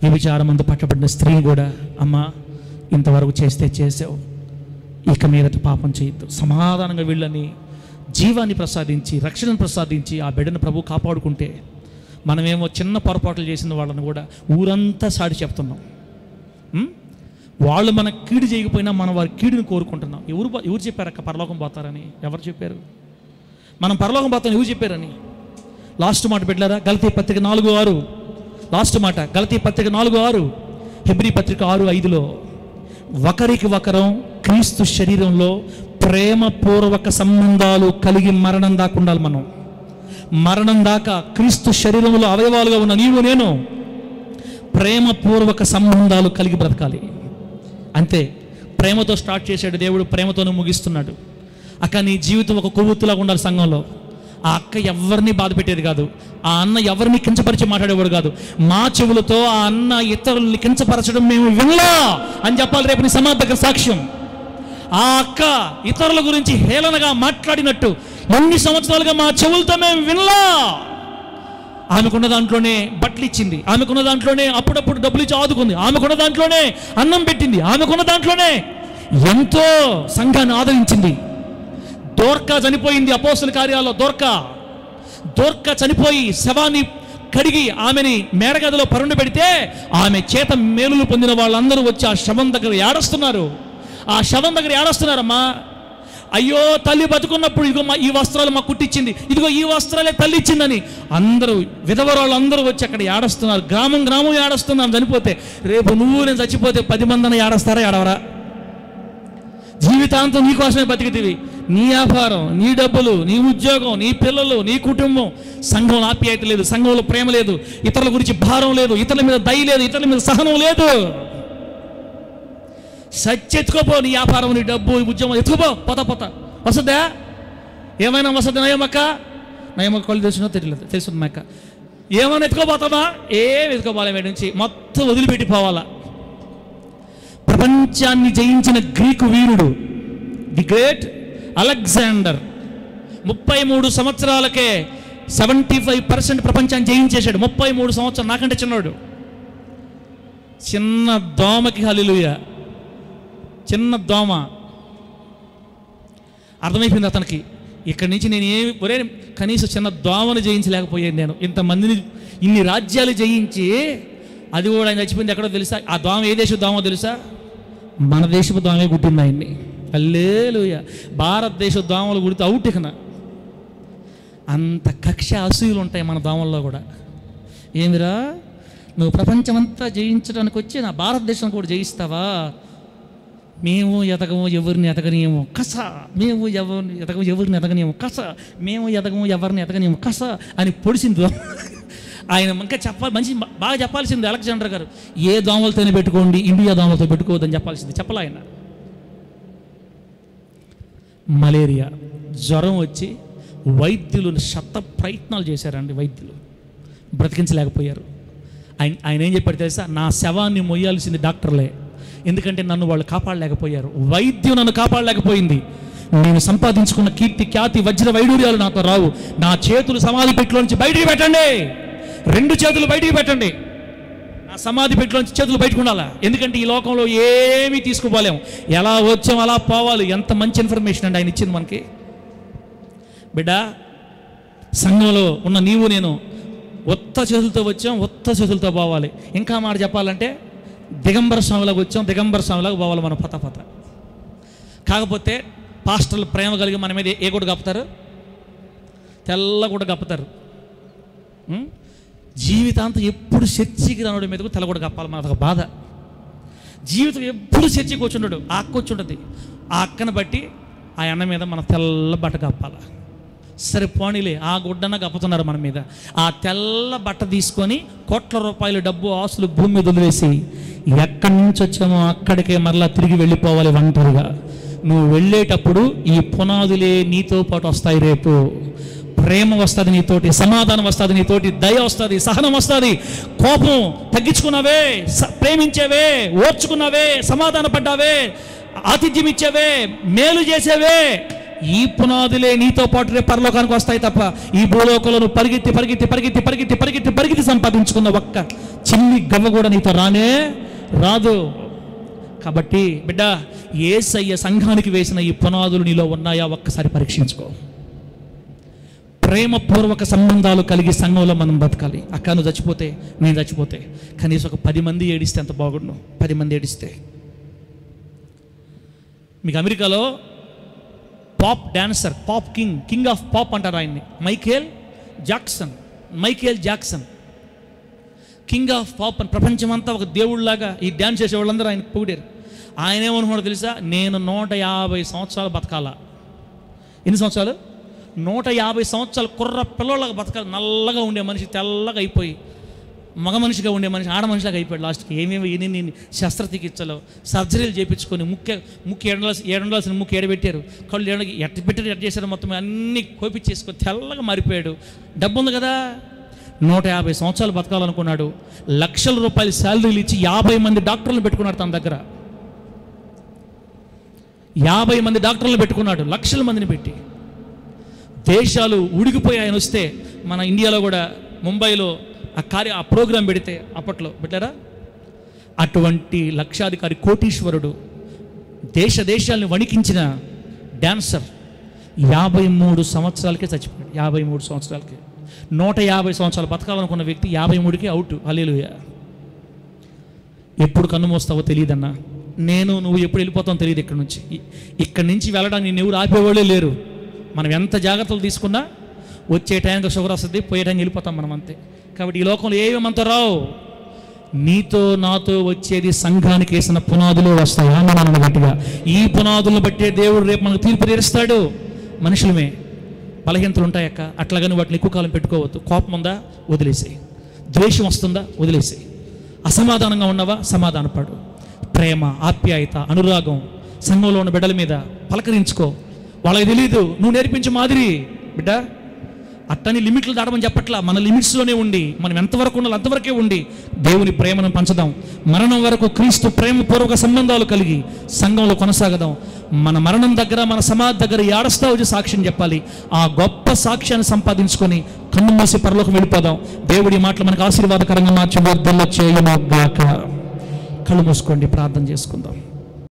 వ్యభిచారం అందు పట్టబడిన స్త్రీని కూడా, అమ్మా ఇంతవరకు చేస్తే చేసావు, ఇక మీదట పాపం చేయొద్దు, సమాధానంగా వీళ్ళని జీవాన్ని ప్రసాదించి రక్షణను ప్రసాదించి ఆ బిడ్డను ప్రభు కాపాడుకుంటే, మనమేమో చిన్న పొరపాట్లు చేసిన వాళ్ళని కూడా ఊరంతా సాడి చెప్తున్నాం. వాళ్ళు మన కీడు చేయకపోయినా మనం వారి కీడుని కోరుకుంటున్నాం. ఎవరు చెప్పారక్క పరలోకం పోతారని? ఎవరు చెప్పారు? మనం పరలోకం పోతామని ఎవరు చెప్పారని? లాస్ట్ మాట పెట్టారా? గలతీ పత్రిక 4:6 లాస్ట్ మాట. గలతీ పత్రిక 4:6, హెబ్రీ పత్రిక 6:5లో ఒకరికి ఒకరం క్రీస్తు శరీరంలో ప్రేమపూర్వక సంబంధాలు కలిగి మరణం దాకా ఉండాలి. మనం మరణం దాకా క్రీస్తు శరీరంలో అవయవాలుగా ఉన్న నీవు నేను ప్రేమపూర్వక సంబంధాలు కలిగి బ్రతకాలి. అంతే. ప్రేమతో స్టార్ట్ చేశాడు దేవుడు, ప్రేమతోనే ముగిస్తున్నాడు. అక్క నీ జీవితం ఒక కొవ్వొత్తులాగా ఉండాలి సంఘంలో. ఆ అక్క ఎవరిని బాధ పెట్టేది కాదు, ఆ అన్న ఎవరిని కించపరిచి మాట్లాడేవాడు కాదు. మా చెవులతో ఆ అన్న ఇతరుల్ని కించపరచడం మేము వినలా అని చెప్పాలి రేపు నీ సమాధి దగ్గర సాక్ష్యం. ఆ అక్క ఇతరుల గురించి హేళనగా మాట్లాడినట్టు ఎన్ని సంవత్సరాలుగా మా చెవులతో మేము వినలా. ఆమెకున్న దాంట్లోనే బట్టలు ఇచ్చింది, ఆమెకున్న దాంట్లోనే అప్పుడప్పుడు డబ్బులు ఇచ్చి ఆదుకుంది, ఆమెకున్న దాంట్లోనే అన్నం పెట్టింది, ఆమెకున్న దాంట్లోనే ఎంతో సంఘాన్ని ఆదరించింది. దోర్కా చనిపోయింది అపోస్తల కార్యాల్లో. దోర్కా చనిపోయి శవాన్ని కడిగి ఆమెని మేడగదిలో పరుండి పెడితే ఆమె చేత మేలులు పొందిన వాళ్ళందరూ వచ్చి ఆ శవం దగ్గర ఏడుస్తున్నారు. ఆ శవం దగ్గర ఏడుస్తున్నారమ్మా, అయ్యో తల్లి బతుకున్నప్పుడు ఇదిగో ఈ వస్త్రాలు మాకు కుట్టించింది, ఇదిగో ఈ వస్త్రాలే తల్లి ఇచ్చిందని అందరూ విధవరాళ్ళు అందరూ వచ్చి అక్కడ ఏడుస్తున్నారు. గ్రామం ఏడుస్తున్నారు చనిపోతే. రేపు నువ్వు నేను చచ్చిపోతే 10 మందిని ఏడుస్తారా? ఏడవరా? జీవితాంతం నీకోసమే బతికితివి. నీ వ్యాపారం, నీ డబ్బులు, నీ ఉద్యోగం, నీ పిల్లలు, నీ కుటుంబం. సంఘంలో ఆప్యాయత లేదు, సంఘంలో ప్రేమ లేదు, ఇతరుల గురించి భారం లేదు, ఇతరుల మీద దయ లేదు, ఇతరుల మీద సహనం లేదు. ఎత్తుకోపో నీ వ్యాపారం, నీ డబ్బు, ఉద్యోగం ఎత్తుకోపో. పోతా వస్తుందా? ఏమైనా వస్తుంది? నయమక్క కళ్ళు తెలిసినో తెలుస్తుంది అక్క. ఏమైనా ఎత్తుకోపోతామా? ఏం ఎత్తుకోపోలే వీడి నుంచి, మొత్తం వదిలిపెట్టి పోవాలా. ప్రపంచాన్ని జయించిన Greek Veerudu the great Alexander 33 సంవత్సరాలకే 75% ప్రపంచాన్ని జయించేశాడు. 33 సంవత్సరాలు. నాకంటే చిన్నవాడు. చిన్న దోమకి హల్లెలూయా. చిన్న దోమ. అర్థమైపోయింది అతనికి, ఇక్కడి నుంచి నేను ఒరే కనీసం చిన్న దోమను జయించలేకపోయాను నేను. ఇంతమందిని ఇన్ని రాజ్యాలు జయించి అది కూడా ఆయన చచ్చిపోయింది ఎక్కడో తెలుసా? ఆ దోమ ఏ దేశ దోమో తెలుసా? మన దేశపు దోమే గుట్టింది ఆయన్ని. హల్లెలూయా. భారతదేశ దోమలు గుడితే అవుట్. ఇకన అంత కక్ష అసూయలు ఉంటాయి మన దోమల్లో కూడా. ఏమిరా నువ్వు ప్రపంచమంతా జయించడానికి వచ్చి నా భారతదేశం కూడా జయిస్తావా? మేము ఎదగము ఎవరిని ఎదగనేమో కస, మేము ఎవరిని ఎదగనేమో కస, మేము ఎదగము ఎవరిని ఎదగనేమో కస అని పొడిసింది. ఆయన ఇంకా మంచి బాగా చెప్పాల్సింది అలెగ్జాండర్ గారు. ఏ దోమలతోనే పెట్టుకోండి, ఇండియా దోమలతో పెట్టుకోవద్దని చెప్పాల్సింది. చెప్పలా ఆయన. మలేరియా జ్వరం వచ్చి వైద్యులు శత ప్రయత్నాలు చేశారండి. వైద్యులు బ్రతికించలేకపోయారు. ఆయన ఏం చెప్పాడు తెలుసా? నా శవాన్ని మొయ్యాల్సింది డాక్టర్లే, ఎందుకంటే నన్ను వాళ్ళు కాపాడలేకపోయారు. వైద్యం నన్ను కాపాడలేకపోయింది. నేను సంపాదించుకున్న కీర్తి, ఖ్యాతి, వజ్ర వైడూర్యాలు నాతో రావు. నా చేతులు సమాధి పెట్టిలోంచి బయటికి పెట్టండి. 2 చేతులు బయటికి పెట్టండి. నా సమాధి పెట్టిలోంచి చేతులు బయటకు ఉండాలా. ఎందుకంటే ఈ లోకంలో ఏమీ తీసుకుపోలేము. ఎలా వచ్చాం అలా పోవాలి. ఎంత మంచి ఇన్ఫర్మేషన్ అండి ఆయన ఇచ్చింది మనకి. బిడ్డ, సంఘంలో ఉన్న నీవు నేను ఒత్త చేతులతో వచ్చాం, ఒత్త చేతులతో పోవాలి. ఇంకా మాట చెప్పాలంటే దిగంబర స్వామిలాగా వచ్చాం, దిగంబర స్వామిలాగా పోవాలి మనం పత. కాకపోతే పాస్టర్లు ప్రేమ కలిగి మన మీద ఏ కూడా కప్పుతారు? తెల్ల కూడా కప్పుతారు. జీవితాంతం ఎప్పుడు చర్చికి రానుడి మీదకు తెల్ల కూడా కప్పాలి. మనకు బాధ. జీవితం ఎప్పుడు చర్చికి కూర్చుంటాడు, ఆ అక్క కూర్చుంటుంది. ఆ అక్కను బట్టి ఆ అన్న మీద మన తెల్ల బట్ట కప్పాలి. సరే పోనీలే, ఆ గుడ్డన కప్పుతున్నారు మన మీద. ఆ తెల్ల బట్ట తీసుకొని కోట్ల రూపాయల డబ్బు ఆస్తులు భూమి మీద వదిలేసి ఎక్కడి నుంచి వచ్చామో అక్కడికే మరలా తిరిగి వెళ్ళిపోవాలి ఒంటరిగా. నువ్వు వెళ్ళేటప్పుడు ఈ పునాదులే నీతో పాటు వస్తాయి. రేపు ప్రేమ వస్తుంది నీతోటి, సమాధానం వస్తుంది నీతోటి, దయ వస్తుంది, సహనం వస్తుంది. కోపం తగ్గించుకున్నావే, ప్రేమించేవే, ఓర్చుకున్నావే, సమాధాన పడ్డావే, ఆతిథ్యం ఇచ్చేవే, మేలు చేసేవే, ఈ పునాదులే నీతో పాటు రేపు పరలోకానికి వస్తాయి తప్ప ఈ భూలోకంలో పరిగెత్తి పరిగెత్తి పరిగెత్తి పరిగెత్తి పరిగెత్తి పరిగెత్తి సంపాదించుకున్న ఒక్క చిన్ని గవ్వ కూడా నీతో రానే రాదు. కాబట్టి బిడ్డ, యేసయ్య సంఘానికి వేసిన ఈ పునాదులు నీలో ఉన్నాయా ఒక్కసారి పరీక్షించుకో. ప్రేమపూర్వక సంబంధాలు కలిగి సంఘంలో మనం బతకాలి. అక్క నువ్వు చచ్చిపోతే, నేను చచ్చిపోతే కనీసం ఒక 10 మంది ఏడిస్తే ఎంత బాగుండు. 10 మంది ఏడిస్తే. మీకు అమెరికాలో pop dancer, pop king of pop అంటారు ఆయన్ని, Michael Jackson king of pop అని ప్రపంచమంతా ఒక దేవుళ్ళలాగా ఈ డ్యాన్స్ చేసే వాళ్ళందరూ ఆయన పొగిడారు. ఆయన ఏమనుకున్నాడు తెలుసా? నేను 150 సంవత్సరాలు బతకాల. ఎన్ని సంవత్సరాలు? 150 సంవత్సరాలు కుర్ర పిల్లలాగా బతకాలి. నల్లగా ఉండే మనిషి తెల్లగా అయిపోయి మగ మనిషిగా ఉండే మనిషి ఆడ మనిషిలాగా అయిపోయాడు. లాస్ట్కి ఏమేమి ఎన్ని శస్త్రచికిత్సలు, సర్జరీలు చేయించుకొని ముక్కు ఏడండాల్సిన ముక్కు ఏడబెట్టారు, కళ్ళు ఎట్ట పెట్టారు, ఎట్ట చేశారు, మొత్తం అన్నీ కోపించేసుకొని తెల్లగా మారిపోయాడు. డబ్బు ఉంది కదా, 150 సంవత్సరాలు బతకాలనుకున్నాడు. లక్షల రూపాయలు శాలరీలు ఇచ్చి 50 మంది డాక్టర్లను పెట్టుకున్నాడు తన దగ్గర. 50 మంది డాక్టర్లను పెట్టుకున్నాడు, లక్షల మందిని పెట్టి. దేశాలు ఉడికిపోయి ఆయన వస్తే మన ఇండియాలో కూడా ముంబైలో ఆ ప్రోగ్రాం పెడితే అప్పట్లో పెట్టారా, అటువంటి లక్షాధికారి కోటీశ్వరుడు, దేశాలను వణికించిన డాన్సర్ 53 సంవత్సరాలకే చచ్చిపోయాడు. 53 సంవత్సరాలకే. 150 సంవత్సరాలు బతకాలనుకున్న వ్యక్తి 53కే అవుట్. హల్లెలూయా. ఎప్పుడు కన్ను మోస్తావో తెలియదన్నా. నువ్వు ఎప్పుడు వెళ్ళిపోతావో తెలియదు. ఇక్కడి నుంచి వెళ్ళడానికి నేను ఎవరు ఆపేవాళ్ళే లేరు. మనం ఎంత జాగ్రత్తలు తీసుకున్నా వచ్చే టైంకి షుగర్ వస్తుంది, పోయే టైంకి వెళ్ళిపోతాం మనం అంతే. కాబట్టి ఈ లోకంలో ఏమేమంతా రావు. నీతో నాతో వచ్చేది సంఘానికి వేసిన పునాదులు వస్తాయి. ఆమె గట్టిగా ఈ పునాదులను బట్టే దేవుడు రేపు మనకు తీర్పు తీరుస్తాడు. మనుషులమే బలహీనతలు ఉంటాయక్క, అట్లాగని వాటిని ఎక్కువ కాలం పెట్టుకోవద్దు. కోపం ఉందా, వదిలేసేయి. ద్వేషం వస్తుందా, వదిలేసేయి. అసమాధానంగా ఉన్నావా, సమాధానపడు. ప్రేమ, ఆప్యాయత, అనురాగం సంఘంలో ఉన్న బిడ్డల మీద పలకరించుకో. వాళ్ళకి తెలీదు, నువ్వు నేర్పించే మాదిరి బిడ్డ. అట్టని లిమిట్లు దాటమని చెప్పట్లా. మన లిమిట్స్లోనే ఉండి, మనం ఎంతవరకు ఉండాలి అంతవరకే ఉండి దేవుని ప్రేమను పంచదాం. మరణం వరకు క్రీస్తు ప్రేమపూర్వక సంబంధాలు కలిగి సంఘంలో కొనసాగదాం. మన మరణం దగ్గర, మన సమాధి దగ్గర ఏడస్తా వచ్చి సాక్ష్యం చెప్పాలి. ఆ గొప్ప సాక్ష్యాన్ని సంపాదించుకొని కన్ను మూసి పరలోకం వెళ్ళిపోదాం. దేవుడి మాటలు మనకు ఆశీర్వాదకరంగా మార్చి వర్ధల్ల చేయనుగాక. కళ్ళు మూసుకోండి, ప్రార్థన చేసుకుందాం.